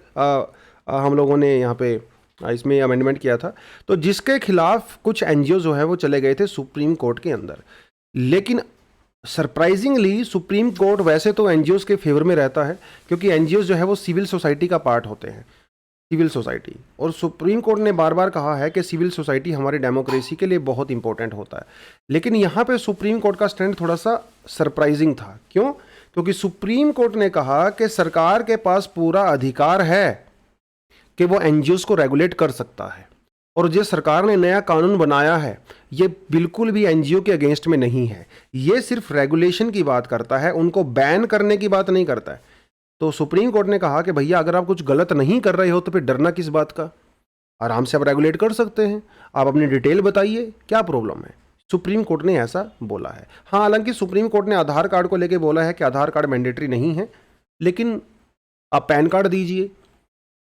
Speaker 1: हम लोगों ने यहाँ पे इसमें अमेंडमेंट किया था, तो जिसके खिलाफ कुछ एनजीओ जो है वो चले गए थे सुप्रीम कोर्ट के अंदर। लेकिन सरप्राइजिंगली सुप्रीम कोर्ट वैसे तो एनजीओज के फेवर में रहता है, क्योंकि एनजीओज जो है वो सिविल सोसाइटी का पार्ट होते हैं, सिविल सोसाइटी। और सुप्रीम कोर्ट ने बार बार कहा है कि सिविल सोसाइटी हमारी डेमोक्रेसी के लिए बहुत इंपॉर्टेंट होता है। लेकिन यहाँ पे सुप्रीम कोर्ट का स्टैंड थोड़ा सा सरप्राइजिंग था। क्यों? क्योंकि सुप्रीम कोर्ट ने कहा कि सरकार के पास पूरा अधिकार है कि वो एनजीओज को रेगुलेट कर सकता है, और जो सरकार ने नया कानून बनाया है ये बिल्कुल भी एनजीओ के अगेंस्ट में नहीं है, ये सिर्फ रेगुलेशन की बात करता है, उनको बैन करने की बात नहीं करता है। तो सुप्रीम कोर्ट ने कहा कि भैया अगर आप कुछ गलत नहीं कर रहे हो तो फिर डरना किस बात का, आराम से आप रेगुलेट कर सकते हैं, आप अपनी डिटेल बताइए, क्या प्रॉब्लम है। सुप्रीम कोर्ट ने ऐसा बोला है। हाँ, हालांकि सुप्रीम कोर्ट ने आधार कार्ड को लेकर बोला है कि आधार कार्ड मैंडेटरी नहीं है, लेकिन आप पैन कार्ड दीजिए,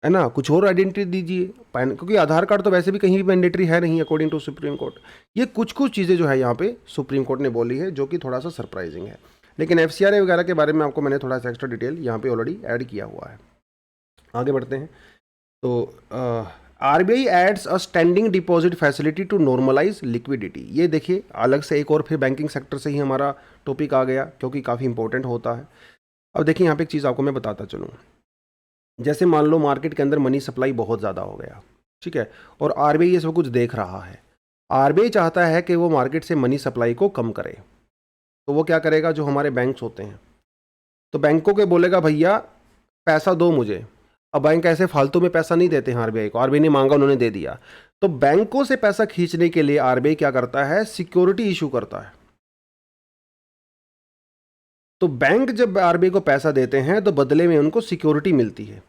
Speaker 1: है ना, कुछ और आइडेंटिटी दीजिए, पैन, क्योंकि आधार कार्ड तो वैसे भी कहीं भी मैंडेटरी है नहीं अकॉर्डिंग टू सुप्रीम कोर्ट। ये कुछ चीज़ें जो है यहाँ पे सुप्रीम कोर्ट ने बोली है, जो कि थोड़ा सा सरप्राइजिंग है। लेकिन एफसीआरए वगैरह के बारे में आपको मैंने थोड़ा सा एक्स्ट्रा डिटेल यहाँ पे ऑलरेडी ऐड किया हुआ है। आगे बढ़ते हैं। तो RBI adds a standing deposit facility to normalise liquidity. ये देखिए अलग से एक और फिर बैंकिंग सेक्टर से ही हमारा टॉपिक आ गया, क्योंकि काफ़ी इंपॉर्टेंट होता है। अब देखिए यहाँ पे एक चीज़ आपको मैं बताता चलूँ, जैसे मान लो मार्केट के अंदर मनी सप्लाई बहुत ज़्यादा हो गया, ठीक है, और आरबीआई ये सब कुछ देख रहा है। आरबीआई चाहता है कि वो मार्केट से मनी सप्लाई को कम करे, तो वो क्या करेगा, जो हमारे बैंक्स होते हैं तो बैंकों के बोलेगा भैया पैसा दो मुझे। अब बैंक ऐसे फालतू में पैसा नहीं देते हैं आरबीआई को, आरबीआई ने मांगा उन्होंने दे दिया। तो बैंकों से पैसा खींचने के लिए आरबीआई क्या करता है, सिक्योरिटी इशू करता है। तो बैंक जब आरबीआई को पैसा देते हैं तो बदले में उनको सिक्योरिटी मिलती है,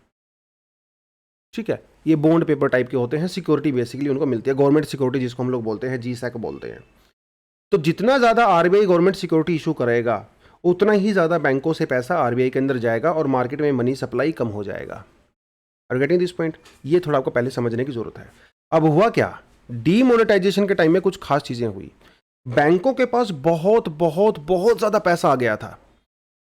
Speaker 1: ठीक है, ये बॉन्ड पेपर टाइप के होते हैं, सिक्योरिटी बेसिकली उनको मिलती है, गवर्नमेंट सिक्योरिटी जिसको हम लोग बोलते हैं, जीसैक बोलते हैं। तो जितना ज़्यादा आरबीआई गवर्नमेंट सिक्योरिटी इशू करेगा उतना ही ज़्यादा बैंकों से पैसा आरबीआई के अंदर जाएगा और मार्केट में मनी सप्लाई कम हो जाएगा। Are getting this point? ये थोड़ा आपको पहले समझने की जरूरत है। अब हुआ क्या, डीमोनेटाइजेशन के टाइम में कुछ खास चीजें हुई। बैंकों के पास बहुत बहुत बहुत ज्यादा पैसा आ गया था।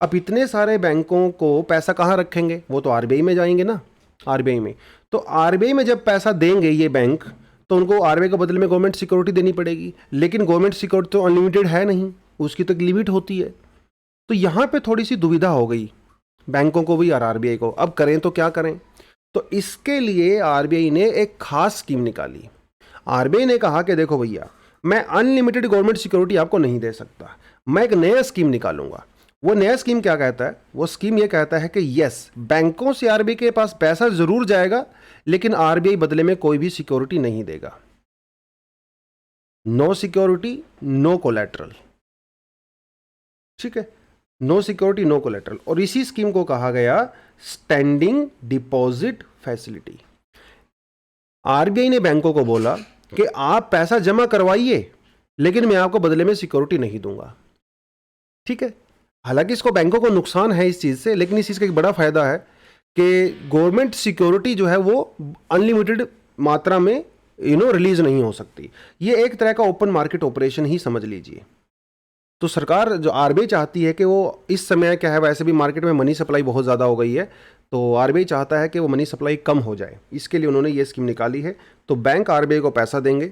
Speaker 1: अब इतने सारे बैंकों को पैसा कहाँ रखेंगे, वो तो आरबीआई में जाएंगे ना, आरबीआई में। तो आरबीआई में जब पैसा देंगे ये बैंक, तो उनको आरबीआई के बदले में गवर्नमेंट सिक्योरिटी देनी पड़ेगी, लेकिन गवर्नमेंट सिक्योरिटी तो अनलिमिटेड है नहीं, उसकी तो एक लिमिट होती है। तो यहाँ पे थोड़ी सी दुविधा हो गई बैंकों को भी और आरबीआई को, अब करें तो क्या करें। तो इसके लिए आरबीआई ने एक खास स्कीम निकाली। आरबीआई ने कहा कि देखो भैया, मैं अनलिमिटेड गवर्नमेंट सिक्योरिटी आपको नहीं दे सकता, मैं एक नया स्कीम निकालूंगा। वो नया स्कीम क्या कहता है, वो स्कीम ये कहता है कि यस, बैंकों से आरबीआई के पास पैसा जरूर जाएगा, लेकिन आरबीआई बदले में कोई भी सिक्योरिटी नहीं देगा। नो सिक्योरिटी नो कोलैटरल, ठीक है, नो सिक्योरिटी नो कोलैटरल। और इसी स्कीम को कहा गया स्टैंडिंग डिपॉजिट फैसिलिटी। आरबीआई ने बैंकों को बोला कि आप पैसा जमा करवाइए, लेकिन मैं आपको बदले में सिक्योरिटी नहीं दूंगा, ठीक है। हालांकि इसको बैंकों को नुकसान है इस चीज से, लेकिन इस चीज का एक बड़ा फायदा है कि गवर्नमेंट सिक्योरिटी जो है वो अनलिमिटेड मात्रा में रिलीज नहीं हो सकती। ये एक तरह का ओपन मार्केट ऑपरेशन ही समझ लीजिए। तो सरकार जो आरबीआई चाहती है कि वो इस समय क्या है, वैसे भी मार्केट में मनी सप्लाई बहुत ज़्यादा हो गई है, तो आरबीआई चाहता है कि वो मनी सप्लाई कम हो जाए, इसके लिए उन्होंने ये स्कीम निकाली है। तो बैंक आरबीआई को पैसा देंगे,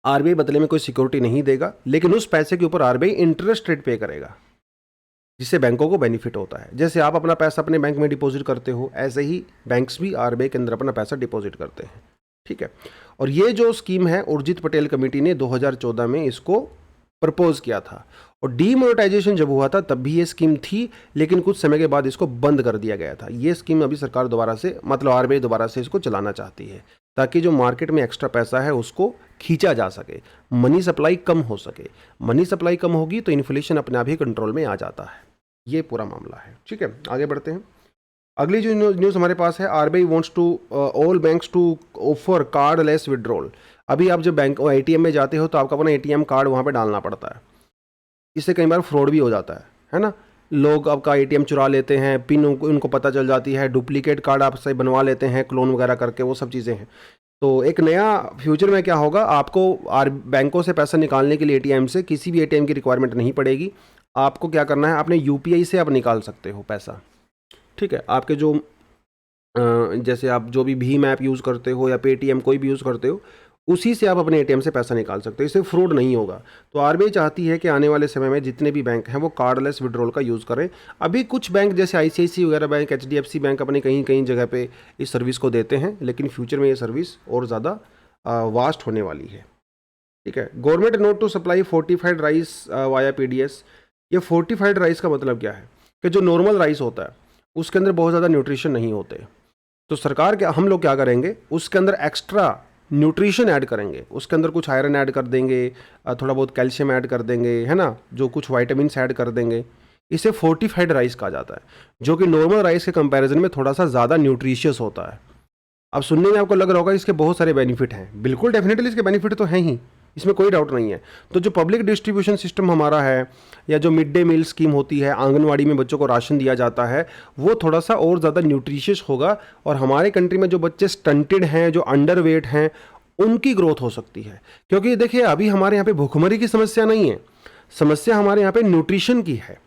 Speaker 1: आरबीआई बदले में कोई सिक्योरिटी नहीं देगा, लेकिन उस पैसे के ऊपर आरबीआई इंटरेस्ट रेट पे करेगा, जिससे बैंकों को बेनिफिट होता है। जैसे आप अपना पैसा अपने बैंक में डिपॉजिट करते हो, ऐसे ही बैंक्स भी आरबीआई के अंदर अपना पैसा डिपॉजिट करते हैं, ठीक है। और ये जो स्कीम है, उर्जित पटेल कमेटी ने 2014 में इसको प्रपोज किया था, और डीमोनेटाइजेशन जब हुआ था तब भी ये स्कीम थी, लेकिन कुछ समय के बाद इसको बंद कर दिया गया था। ये स्कीम अभी सरकार दोबारा से, मतलब आरबीआई दोबारा से इसको चलाना चाहती है, ताकि जो मार्केट में एक्स्ट्रा पैसा है उसको खींचा जा सके, मनी सप्लाई कम हो सके। मनी सप्लाई कम होगी तो इन्फ्लेशन अपने आप ही कंट्रोल में आ जाता है। ये पूरा मामला है, ठीक है। आगे बढ़ते हैं। अगली जो न्यूज़ हमारे पास है, RBI wants to all banks to offer cardless withdrawal. अभी आप जब बैंक एटीएम में जाते हो तो आपका अपना एटीएम कार्ड वहाँ पे डालना पड़ता है, इससे कई बार फ्रॉड भी हो जाता है ना। लोग आपका एटीएम चुरा लेते हैं, पिन उनको पता चल जाती है, डुप्लीकेट कार्ड आपसे बनवा लेते हैं क्लोन वगैरह करके, वो सब चीज़ें हैं। तो एक नया फ्यूचर में क्या होगा, आपको बैंकों से पैसा निकालने के लिए एटीएम से किसी भी एटीएम की रिक्वायरमेंट नहीं पड़ेगी। आपको क्या करना है, अपने यूपीआई से आप निकाल सकते हो पैसा, ठीक है। आपके जो जैसे आप जो भी भीम ऐप यूज़ करते हो या पेटीएम कोई भी यूज़ करते हो, उसी से आप अपने एटीएम से पैसा निकाल सकते हो, इससे फ्रॉड नहीं होगा। तो आरबीआई चाहती है कि आने वाले समय में जितने भी बैंक हैं वो कार्डलेस विड्रॉल का यूज़ करें। अभी कुछ बैंक जैसे आईसीआईसीआई वगैरह बैंक, एचडीएफसी बैंक अपने कहीं कहीं जगह पे इस सर्विस को देते हैं, लेकिन फ्यूचर में ये सर्विस और ज़्यादा वास्ट होने वाली है, ठीक है। Government note to supply fortified rice via PDS. ये फोर्टिफाइड राइस का मतलब क्या है कि जो नॉर्मल राइस होता है उसके अंदर बहुत ज़्यादा न्यूट्रिशन नहीं होते, तो सरकार क्या, हम लोग क्या करेंगे, उसके अंदर एक्स्ट्रा न्यूट्रिशन ऐड करेंगे, उसके अंदर कुछ आयरन ऐड कर देंगे, थोड़ा बहुत कैल्शियम ऐड कर देंगे, है ना, जो कुछ वाइटामिन्स ऐड कर देंगे। इसे फोर्टिफाइड राइस कहा जाता है, जो कि नॉर्मल राइस के कंपैरिजन में थोड़ा सा ज़्यादा न्यूट्रिशियस होता है। अब सुनने में आपको लग रहा होगा इसके बहुत सारे बेनिफिट हैं, बिल्कुल डेफिनेटली इसके बेनिफिट तो हैं ही, इसमें कोई डाउट नहीं है। तो जो पब्लिक डिस्ट्रीब्यूशन सिस्टम हमारा है, या जो मिड डे मील स्कीम होती है, आंगनवाड़ी में बच्चों को राशन दिया जाता है, वो थोड़ा सा और ज़्यादा न्यूट्रिशियस होगा। और हमारे कंट्री में जो बच्चे स्टंटेड हैं, जो अंडर वेट हैं, उनकी ग्रोथ हो सकती है। क्योंकि देखिए, अभी हमारे यहाँ पे भूखमरी की समस्या नहीं है, समस्या हमारे यहाँ पे न्यूट्रिशन की है,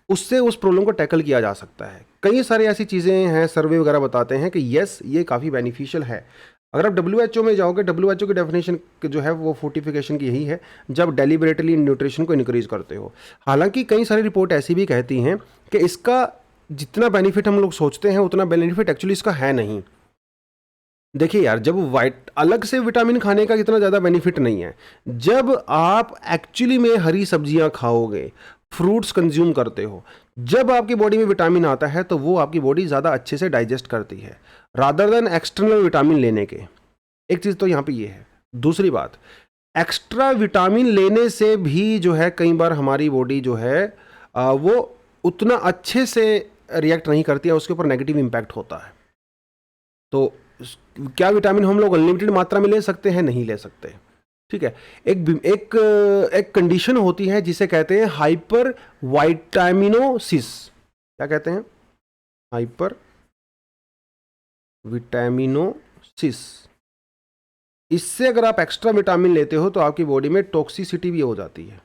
Speaker 1: उससे उस प्रॉब्लम को टैकल किया जा सकता है। कई सारी ऐसी चीज़ें हैं, सर्वे वगैरह बताते हैं कि यस, ये काफ़ी बेनिफिशियल है। अगर आप WHO में जाओगे, WHO की डेफिनेशन जो है वो फोर्टिफिकेशन की यही है, जब डेलिबरेटली न्यूट्रिशन को इंक्रीज करते हो। हालांकि कई सारी रिपोर्ट ऐसी भी कहती हैं कि इसका जितना बेनिफिट हम लोग सोचते हैं उतना बेनिफिट एक्चुअली इसका है नहीं। देखिए यार, जब अलग से विटामिन खाने का इतना ज़्यादा बेनिफिट नहीं है। जब आप एक्चुअली में हरी सब्जियां खाओगे, फ्रूट्स कंज्यूम करते हो, जब आपकी बॉडी में विटामिन आता है तो वो आपकी बॉडी ज़्यादा अच्छे से डाइजेस्ट करती है, रादर देन एक्सटर्नल विटामिन लेने के। एक चीज़ तो यहाँ पे ये है। दूसरी बात, एक्स्ट्रा विटामिन लेने से भी जो है कई बार हमारी बॉडी जो है वो उतना अच्छे से रिएक्ट नहीं करती है, उसके ऊपर नेगेटिव इम्पैक्ट होता है। तो क्या विटामिन हम लोग अनलिमिटेड मात्रा में ले सकते हैं? नहीं ले सकते, ठीक है। एक कंडीशन होती है जिसे कहते हैं हाइपर वाइटामिनोसिस। क्या कहते हैं? Hyper vitaminosis. इससे अगर आप एक्स्ट्रा विटामिन लेते हो तो आपकी बॉडी में टॉक्सिसिटी भी हो जाती है।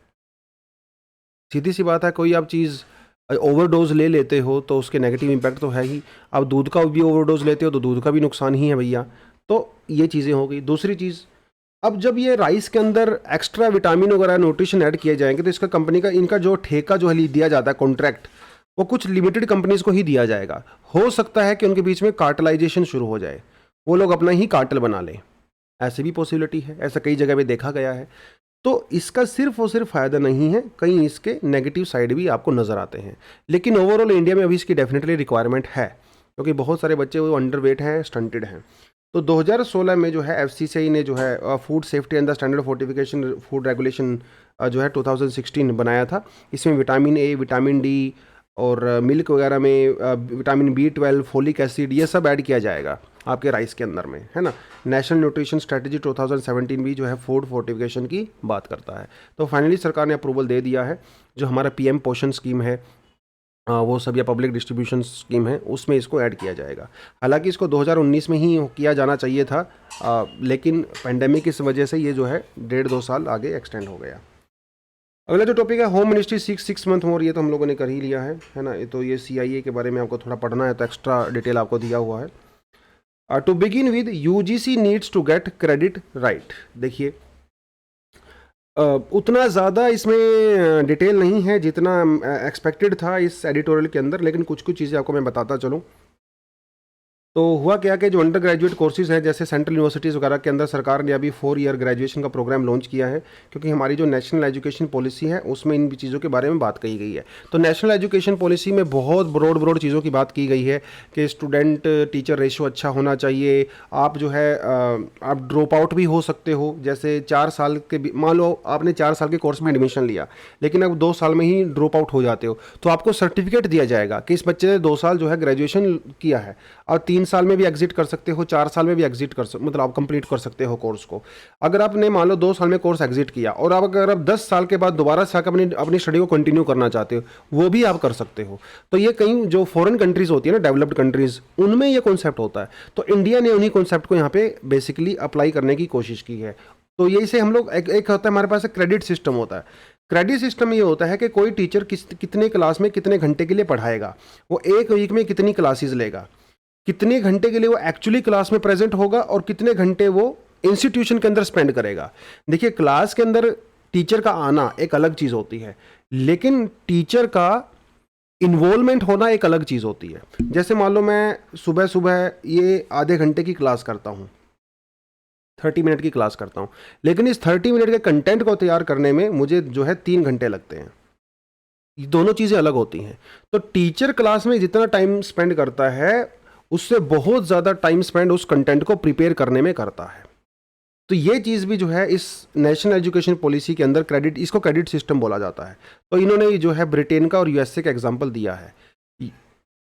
Speaker 1: सीधी सी बात है, कोई आप चीज़ ओवरडोज ले लेते हो तो उसके नेगेटिव इम्पैक्ट तो है ही। आप दूध का भी ओवरडोज लेते हो तो दूध का भी नुकसान ही है भैया। तो ये चीज़ें हो गई। दूसरी चीज़, अब जब ये राइस के अंदर एक्स्ट्रा विटामिन वगैरह न्यूट्रिशन ऐड किए जाएंगे तो इसका कंपनी का इनका जो ठेका जो है दिया जाता है कॉन्ट्रैक्ट, वो कुछ लिमिटेड कंपनीज को ही दिया जाएगा। हो सकता है कि उनके बीच में कार्टलाइजेशन शुरू हो जाए, वो लोग अपना ही कार्टल बना लें। ऐसी भी पॉसिबिलिटी है, ऐसा कई जगह पे देखा गया है। तो इसका सिर्फ और सिर्फ फ़ायदा नहीं है, कई इसके नेगेटिव साइड भी आपको नज़र आते हैं। लेकिन ओवरऑल इंडिया में अभी इसकी डेफिनेटली रिक्वायरमेंट है, क्योंकि बहुत सारे बच्चे वो अंडरवेट हैं, स्टंटेड हैं। तो 2016 में जो है एफसीसीआई ने जो है food safety and the standard fortification food regulation जो है 2016 बनाया था। इसमें विटामिन ए, विटामिन डी और मिल्क वगैरह में विटामिन B12, फोलिक एसिड, ये सब ऐड किया जाएगा आपके राइस के अंदर में, है ना। नेशनल न्यूट्रिशन स्ट्रेटजी 2017 भी जो है फूड फोर्टिफिकेशन की बात करता है। तो फाइनली सरकार ने अप्रूवल दे दिया है। जो हमारा पीएम पोषण स्कीम है वो सब, या पब्लिक डिस्ट्रीब्यूशन स्कीम है, उसमें इसको ऐड किया जाएगा। हालांकि इसको 2019 में ही किया जाना चाहिए था, लेकिन पेंडेमिक इस वजह से ये जो है 1.5-2 साल आगे एक्सटेंड हो गया। अगला जो टॉपिक है, होम मिनिस्ट्री 6 मंथ मोर, ये तो हम लोगों ने कर ही लिया है ना। तो ये CIA के बारे में आपको थोड़ा पढ़ना है तो एक्स्ट्रा डिटेल आपको दिया हुआ है। To begin with, UGC needs to get credit right. देखिए उतना ज़्यादा इसमें डिटेल नहीं है जितना एक्सपेक्टेड था इस एडिटोरियल के अंदर, लेकिन कुछ कुछ चीज़ें आपको मैं बताता चलूँ। तो हुआ क्या कि जो अंडर ग्रेजुएट कोर्सेज हैं, जैसे सेंट्रल यूनिवर्सिटीज़ वगैरह के अंदर सरकार ने अभी 4 ईयर ग्रेजुएशन का प्रोग्राम लॉन्च किया है, क्योंकि हमारी जो नेशनल एजुकेशन पॉलिसी है उसमें इन चीज़ों के बारे में बात कही गई है। तो नेशनल एजुकेशन पॉलिसी में बहुत ब्रॉड चीज़ों की बात की गई है कि स्टूडेंट टीचर रेशो अच्छा होना चाहिए। आप जो है आप ड्रॉप आउट भी हो सकते हो, जैसे 4 साल के, मान लो आपने 4 साल के कोर्स में एडमिशन लिया, लेकिन अब 2 साल में ही ड्रॉप आउट हो जाते हो, तो आपको सर्टिफिकेट दिया जाएगा कि इस बच्चे ने 2 साल जो है ग्रेजुएशन किया है। और 3 साल में भी एग्जिट कर सकते हो, 4 साल में भी एग्जिट मतलब आप कंप्लीट कर सकते हो कोर्स को। अगर आपने मान लो 2 साल में कोर्स एग्जिट किया और आप अगर आप 10 साल के बाद दोबारा से आकर अपनी स्टडी को कंटिन्यू करना चाहते हो, वो भी आप कर सकते हो। तो ये कई जो फॉरेन कंट्रीज होती है ना, डेवलप्ड कंट्रीज, उनमें ये कॉन्सेप्ट होता है। तो इंडिया ने उन्हीं कॉन्सेप्ट को यहाँ पे बेसिकली अप्लाई करने की कोशिश की है। तो यही से हम लोग एक होता है हमारे पास क्रेडिट सिस्टम होता है। क्रेडिट सिस्टम ये होता है कि कोई टीचर कितने क्लास में कितने घंटे के लिए पढ़ाएगा, वो एक वीक में कितनी क्लासेस लेगा, कितने घंटे के लिए वो एक्चुअली क्लास में प्रेजेंट होगा और कितने घंटे वो इंस्टीट्यूशन के अंदर स्पेंड करेगा। देखिए क्लास के अंदर टीचर का आना एक अलग चीज़ होती है, लेकिन टीचर का इन्वॉल्वमेंट होना एक अलग चीज़ होती है। जैसे मान लो मैं सुबह सुबह ये आधे घंटे की क्लास करता हूँ, 30 मिनट की क्लास करता हूँ, लेकिन इस 30 मिनट के कंटेंट को तैयार करने में मुझे जो है 3 घंटे लगते हैं। ये दोनों चीज़ें अलग होती हैं। तो टीचर क्लास में जितना टाइम स्पेंड करता है उससे बहुत ज़्यादा टाइम स्पेंड उस कंटेंट को प्रिपेयर करने में करता है। तो ये चीज़ भी जो है इस नेशनल एजुकेशन पॉलिसी के अंदर इसको क्रेडिट सिस्टम बोला जाता है। तो इन्होंने जो है ब्रिटेन का और USA का एग्जाम्पल दिया है।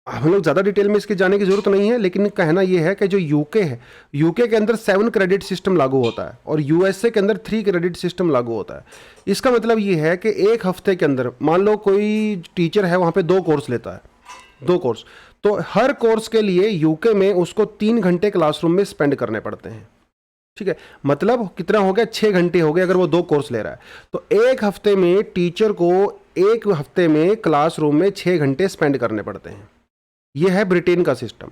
Speaker 1: हम लोग ज़्यादा डिटेल में इसके जाने की जरूरत नहीं है, लेकिन कहना यह है कि जो UK है, UK के अंदर 7 क्रेडिट सिस्टम लागू होता है और USA के अंदर 3 क्रेडिट सिस्टम लागू होता है। इसका मतलब ये है कि एक हफ्ते के अंदर मान लो कोई टीचर है वहाँ पे 2 कोर्स लेता है, 2 कोर्स, तो हर कोर्स के लिए UK में उसको 3 घंटे क्लासरूम में स्पेंड करने पड़ते हैं। ठीक है, मतलब कितना हो गया, 6 घंटे हो गए अगर वो 2 कोर्स ले रहा है। तो एक हफ्ते में टीचर को एक हफ्ते में क्लासरूम में 6 घंटे स्पेंड करने पड़ते हैं। ये है ब्रिटेन का सिस्टम।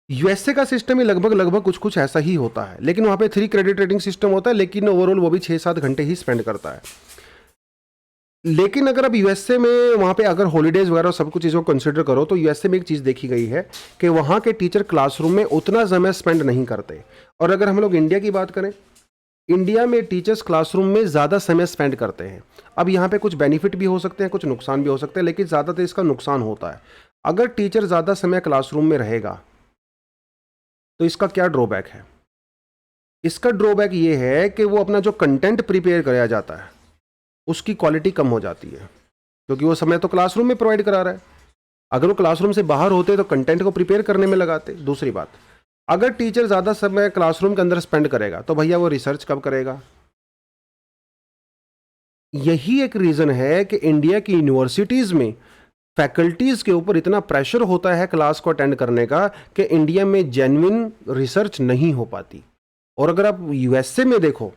Speaker 1: USA का सिस्टम ही लगभग कुछ कुछ ऐसा ही होता है, लेकिन वहाँ पे 3 क्रेडिट रेटिंग सिस्टम होता है, लेकिन ओवरऑल वो भी 6-7 घंटे ही स्पेंड करता है। लेकिन अगर अब USA में वहाँ पे अगर हॉलीडेज वगैरह सब कुछ चीज़ों को कंसिडर करो तो USA में एक चीज़ देखी गई है कि वहाँ के टीचर क्लासरूम में उतना समय स्पेंड नहीं करते। और अगर हम लोग इंडिया की बात करें, इंडिया में टीचर्स क्लासरूम में ज़्यादा समय स्पेंड करते हैं। अब यहाँ पे कुछ बेनिफिट भी हो सकते हैं, कुछ नुकसान भी हो सकते हैं, लेकिन ज़्यादातर इसका नुकसान होता है। अगर टीचर ज़्यादा समय क्लासरूम में रहेगा तो इसका क्या ड्रॉबैक है? इसका ड्रॉबैक ये है कि वो अपना जो कंटेंट प्रिपेयर कराया जाता है उसकी क्वालिटी कम हो जाती है, क्योंकि वो समय तो क्लासरूम में प्रोवाइड करा रहा है। अगर वो क्लासरूम से बाहर होते तो कंटेंट को प्रिपेयर करने में लगाते। दूसरी बात, अगर टीचर ज़्यादा समय क्लासरूम के अंदर स्पेंड करेगा तो भैया वो रिसर्च कब करेगा? यही एक रीज़न है कि इंडिया की यूनिवर्सिटीज़ में
Speaker 2: फैकल्टीज़ के ऊपर इतना प्रेशर होता है क्लास को अटेंड करने का कि इंडिया में जेन्युइन रिसर्च नहीं हो पाती। और अगर आप यूएसए में देखो,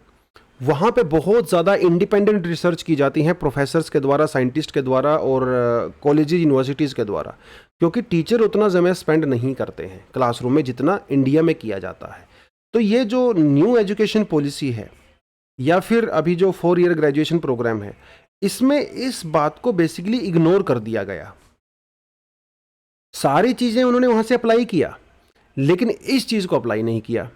Speaker 2: वहाँ पे बहुत ज़्यादा इंडिपेंडेंट रिसर्च की जाती है प्रोफेसर्स के द्वारा, साइंटिस्ट के द्वारा और कॉलेज यूनिवर्सिटीज़ के द्वारा, क्योंकि टीचर उतना समय स्पेंड नहीं करते हैं क्लासरूम में जितना इंडिया में किया जाता है। तो ये जो न्यू एजुकेशन पॉलिसी है या फिर अभी जो 4 ईयर ग्रेजुएशन प्रोग्राम है, इसमें इस बात को बेसिकली इग्नोर कर दिया गया। सारी चीज़ें उन्होंने वहाँ से अप्लाई किया, लेकिन इस चीज़ को अप्लाई नहीं किया।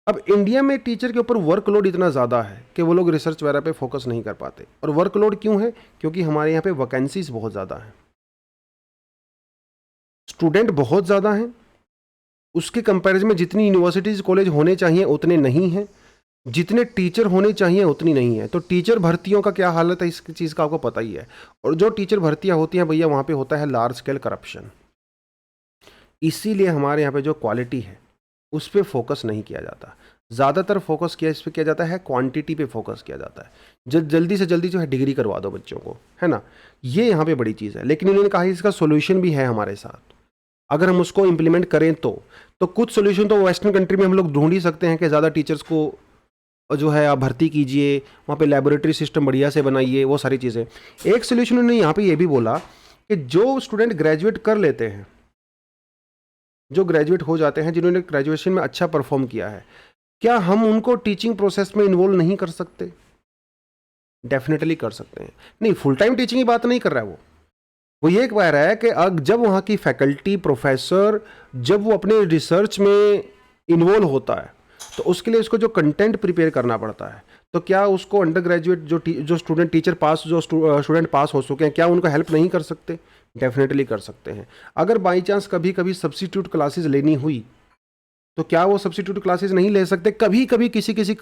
Speaker 2: अब इंडिया में टीचर के ऊपर वर्कलोड इतना ज़्यादा है कि वो लोग रिसर्च वगैरह पे फोकस नहीं कर पाते। और वर्कलोड क्यों है? क्योंकि हमारे यहाँ पे वैकेंसीज बहुत ज़्यादा हैं, स्टूडेंट बहुत ज़्यादा हैं, उसके कंपैरिजन में जितनी यूनिवर्सिटीज़ कॉलेज होने चाहिए उतने नहीं हैं, जितने टीचर होने चाहिए उतनी नहीं है। तो टीचर भर्तियों का क्या हालत है इस चीज़ का आपको पता ही है। और जो टीचर भर्तियाँ होती हैं भैया, वहाँ पे होता है लार्ज स्केल करप्शन। इसीलिए हमारे यहाँ पे जो क्वालिटी है उस पर फोकस नहीं किया जाता। ज़्यादातर फोकस किया इस पर किया जाता है, क्वांटिटी पे फोकस किया जाता है। जल्दी से जल्दी जो है डिग्री करवा दो बच्चों को, है ना। ये यहाँ पे बड़ी चीज़ है। लेकिन इन्होंने कहा इसका सोल्यूशन भी है हमारे साथ, अगर हम उसको इम्प्लीमेंट करें तो कुछ सोल्यूशन तो वेस्टर्न कंट्री में हम लोग ढूंढ ही सकते हैं कि ज़्यादा टीचर्स को जो है आप भर्ती कीजिए, वहाँ पे लेबोरेटरी सिस्टम बढ़िया से बनाइए, वो सारी चीज़ें। एक सोल्यूशन उन्होंने यहाँ पे ये भी बोला कि जो स्टूडेंट ग्रेजुएट कर लेते हैं, जो ग्रेजुएट हो जाते हैं, जिन्होंने ग्रेजुएशन में अच्छा परफॉर्म किया है, क्या हम उनको टीचिंग प्रोसेस में इन्वॉल्व नहीं कर सकते? डेफिनेटली कर सकते हैं। नहीं, फुल टाइम टीचिंग की बात नहीं कर रहा है वो ये कह रहा है कि जब वहाँ की फैकल्टी प्रोफेसर जब वो अपने रिसर्च में इन्वॉल्व होता है तो उसके लिए उसको जो कंटेंट प्रिपेयर करना पड़ता है, तो क्या उसको अंडर ग्रेजुएट जो स्टूडेंट टीचर पास जो स्टूडेंट पास हो चुके हैं, क्या उनको हेल्प नहीं कर सकते? डेफिनेटली कर सकते हैं। अगर बाई चांस कभी कभी सब्सिट्यूट क्लासेस लेनी हुई तो क्या वो सब्सिट्यूट क्लासेस नहीं ले सकते? कभी कभी किसी किसी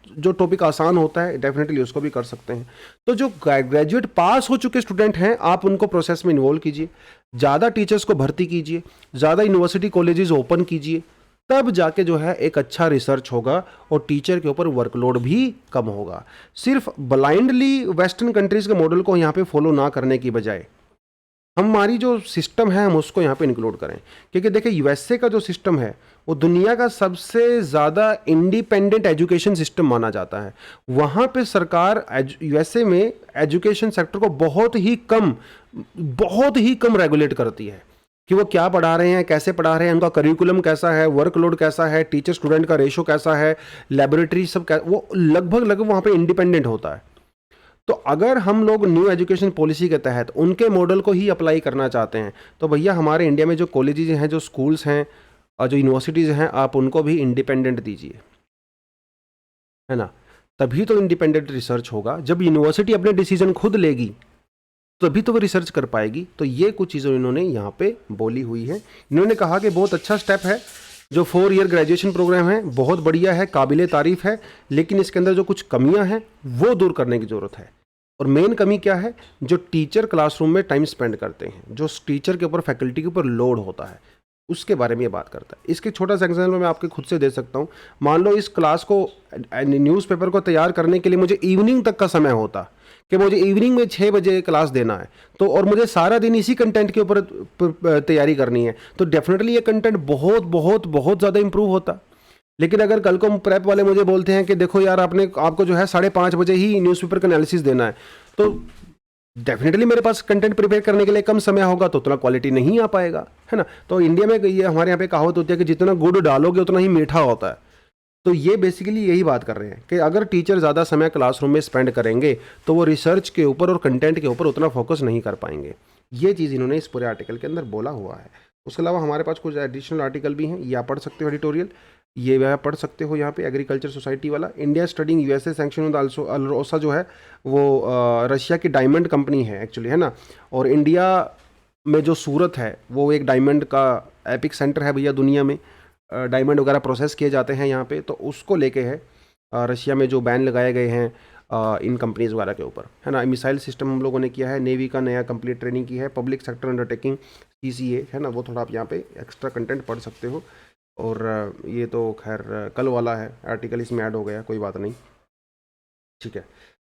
Speaker 2: जो टॉपिक आसान होता है, डेफिनेटली उसको भी कर सकते हैं। तो जो ग्रेजुएट पास हो चुके स्टूडेंट हैं, आप उनको प्रोसेस में इन्वॉल्व कीजिए, ज़्यादा टीचर्स को भर्ती कीजिए, ज़्यादा यूनिवर्सिटी कॉलेजेस ओपन कीजिए, तब जाके जो है एक अच्छा रिसर्च होगा और टीचर के ऊपर वर्कलोड भी कम होगा। सिर्फ ब्लाइंडली वेस्टर्न कंट्रीज़ के मॉडल को यहाँ पे फॉलो ना करने की बजाय हमारी जो सिस्टम है हम उसको यहाँ पे इंक्लूड करें। क्योंकि देखिए यूएसए का जो सिस्टम है वो दुनिया का सबसे ज़्यादा इंडिपेंडेंट एजुकेशन सिस्टम माना जाता है। वहाँ पे सरकार यूएसए में एजुकेशन सेक्टर को बहुत ही कम रेगुलेट करती है कि वो क्या पढ़ा रहे हैं, कैसे पढ़ा रहे हैं, उनका करिकुलम कैसा है, वर्कलोड कैसा है, टीचर स्टूडेंट का रेशो कैसा है, लेबोरेटरी सब वो लगभग वहाँ पे इंडिपेंडेंट होता है। तो अगर हम लोग न्यू एजुकेशन पॉलिसी के तहत उनके मॉडल को ही अप्लाई करना चाहते हैं तो भैया हमारे इंडिया में जो कॉलेजेस हैं, जो स्कूल्स हैं और जो यूनिवर्सिटीज़ हैं, आप उनको भी इंडिपेंडेंट दीजिए, है ना। तभी तो इंडिपेंडेंट रिसर्च होगा। जब यूनिवर्सिटी अपने डिसीजन खुद लेगी तभी तो वो रिसर्च कर पाएगी। तो ये कुछ चीज़ें इन्होंने यहाँ पे बोली हुई है। इन्होंने कहा कि बहुत अच्छा स्टेप है जो 4 ईयर ग्रेजुएशन प्रोग्राम है, बहुत बढ़िया है, काबिले तारीफ़ है, लेकिन इसके अंदर जो कुछ कमियां हैं वो दूर करने की ज़रूरत है। और मेन कमी क्या है? जो टीचर क्लासरूम में टाइम स्पेंड करते हैं, जो टीचर के ऊपर, फैकल्टी के ऊपर लोड होता है, उसके बारे में ये बात करता है। इसके छोटा सा एग्जाम्पल मैं आपके खुद से दे सकता हूँ। मान लो इस क्लास को, न्यूज़पेपर को तैयार करने के लिए मुझे इवनिंग तक का समय होता कि मुझे इवनिंग में 6 बजे क्लास देना है, तो और मुझे सारा दिन इसी कंटेंट के ऊपर तैयारी करनी है, तो डेफिनेटली ये कंटेंट बहुत बहुत बहुत ज़्यादा इंप्रूव होता। लेकिन अगर कल को प्रेप वाले मुझे बोलते हैं कि देखो यार आपको जो है 5:30 बजे ही न्यूज़पेपर का एनालिसिस देना है, तो डेफिनेटली मेरे पास कंटेंट प्रिपेयर करने के लिए कम समय होगा, तो उतना क्वालिटी नहीं आ पाएगा, है ना। तो इंडिया में ये हमारे यहाँ पे कहावत होती है कि जितना गुड़ डालोगे उतना ही मीठा होता है। तो ये बेसिकली यही बात कर रहे हैं कि अगर टीचर ज़्यादा समय क्लासरूम में स्पेंड करेंगे तो वो रिसर्च के ऊपर और कंटेंट के ऊपर उतना फोकस नहीं कर पाएंगे। ये चीज़ इन्होंने इस पूरे आर्टिकल के अंदर बोला हुआ है। उसके अलावा हमारे पास कुछ एडिशनल आर्टिकल भी हैं, ये आप पढ़ सकते हो एडिटोरियल, ये वह पढ़ सकते हो यहाँ पे एग्रीकल्चर सोसाइटी वाला। India studying USA sanction also, Alrosa जो है वो रशिया की डायमंड कंपनी है एक्चुअली, है ना। और इंडिया में जो सूरत है वो एक डायमंड का एपिक सेंटर है भैया, दुनिया में डायमंड वगैरह प्रोसेस किए जाते हैं यहाँ पे। तो उसको लेके है रशिया में जो बैन लगाए गए हैं इन कंपनीज़ वगैरह के ऊपर, है ना। मिसाइल सिस्टम हम लोगों ने किया है, नेवी का नया कंप्लीट ट्रेनिंग की है, पब्लिक सेक्टर अंडरटेकिंग CCA, है ना, वो थोड़ा आप यहाँ पे एक्स्ट्रा कंटेंट पढ़ सकते हो। और ये तो खैर कल वाला है आर्टिकल, इसमें ऐड हो गया, कोई बात नहीं, ठीक है।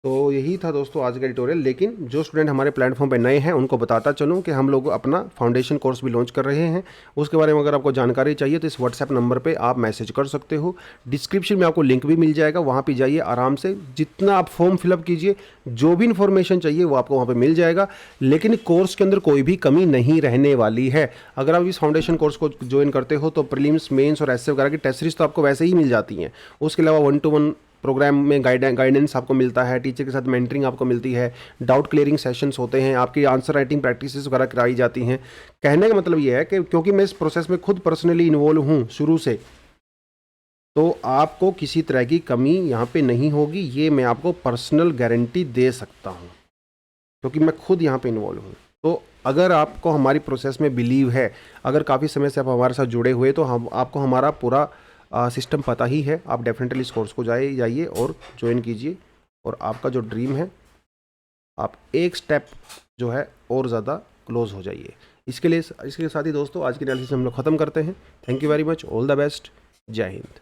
Speaker 2: तो यही था दोस्तों आज का ट्यूटोरियल। लेकिन जो स्टूडेंट हमारे प्लेटफॉर्म पे नए हैं उनको बताता चलूँ कि हम लोग अपना फाउंडेशन कोर्स भी लॉन्च कर रहे हैं। उसके बारे में अगर आपको जानकारी चाहिए तो इस व्हाट्सएप नंबर पे आप मैसेज कर सकते हो। डिस्क्रिप्शन में आपको लिंक भी मिल जाएगा, वहाँ पे जाइए आराम से, जितना आप फॉर्म फिलअप कीजिए, जो भी इन्फॉर्मेशन चाहिए वो आपको वहाँ पे मिल जाएगा। लेकिन कोर्स के अंदर कोई भी कमी नहीं रहने वाली है। अगर आप इस फाउंडेशन कोर्स को ज्वाइन करते हो तो प्रीलिम्स, मेंस और एसए वगैरह की टेस्ट सीरीज तो आपको वैसे ही मिल जाती हैं। उसके अलावा 1-to-1 प्रोग्राम में गाइडेंस आपको मिलता है, टीचर के साथ मेंटरिंग आपको मिलती है, डाउट क्लियरिंग सेशंस होते हैं, आपकी आंसर राइटिंग प्रैक्टिसेस वगैरह कराई जाती हैं। कहने का मतलब ये है कि क्योंकि मैं इस प्रोसेस में खुद पर्सनली इन्वॉल्व हूँ शुरू से, तो आपको किसी तरह की कमी यहाँ पे नहीं होगी, ये मैं आपको पर्सनल गारंटी दे सकता हूँ क्योंकि मैं खुद यहाँ पे इन्वॉल्व हूँ। तो अगर आपको हमारी प्रोसेस में बिलीव है, अगर काफ़ी समय से आप हमारे साथ जुड़े हुए, तो हम आपको हमारा पूरा सिस्टम पता ही है। आप डेफिनेटली इस कोर्स को जाइए और ज्वाइन कीजिए, और आपका जो ड्रीम है आप एक स्टेप जो है और ज़्यादा क्लोज हो जाइए। इसके साथ ही दोस्तों आज की एनालिसिस हम लोग ख़त्म करते हैं। Thank you very much, all the best, जय हिंद।